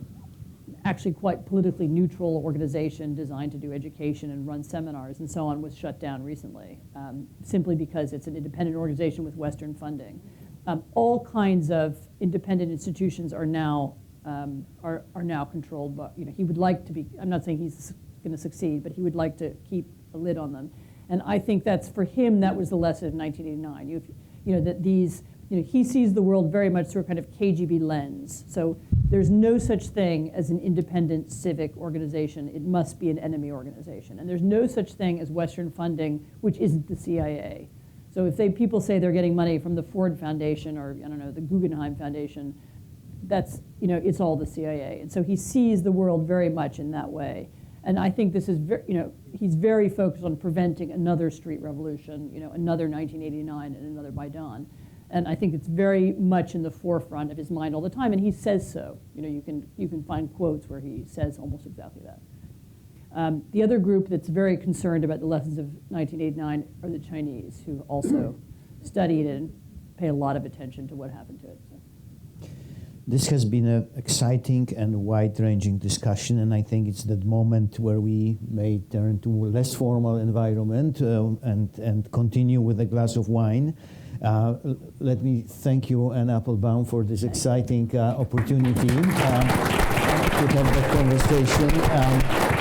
actually quite politically neutral organization designed to do education and run seminars and so on, was shut down recently, simply because it's an independent organization with Western funding. All kinds of independent institutions are now controlled by, he would like to be, I'm not saying he's going to succeed, but he would like to keep a lid on them. And I think that's, for him, that was the lesson of 1989. That these, he sees the world very much through a kind of KGB lens. So there's no such thing as an independent civic organization. It must be an enemy organization. And there's no such thing as Western funding, which isn't the CIA. So if people say they're getting money from the Ford Foundation or, the Guggenheim Foundation, that's, it's all the CIA. And so he sees the world very much in that way. And I think this is, he's very focused on preventing another street revolution, another 1989 and another Maidan. And I think it's very much in the forefront of his mind all the time, and he says so. You can find quotes where he says almost exactly that. The other group that's very concerned about the lessons of 1989 are the Chinese, who also studied and pay a lot of attention to what happened to it. So. This has been an exciting and wide-ranging discussion, and I think it's that moment where we may turn to a less formal environment and continue with a glass of wine. Let me thank you and Applebaum for this exciting opportunity to have that conversation.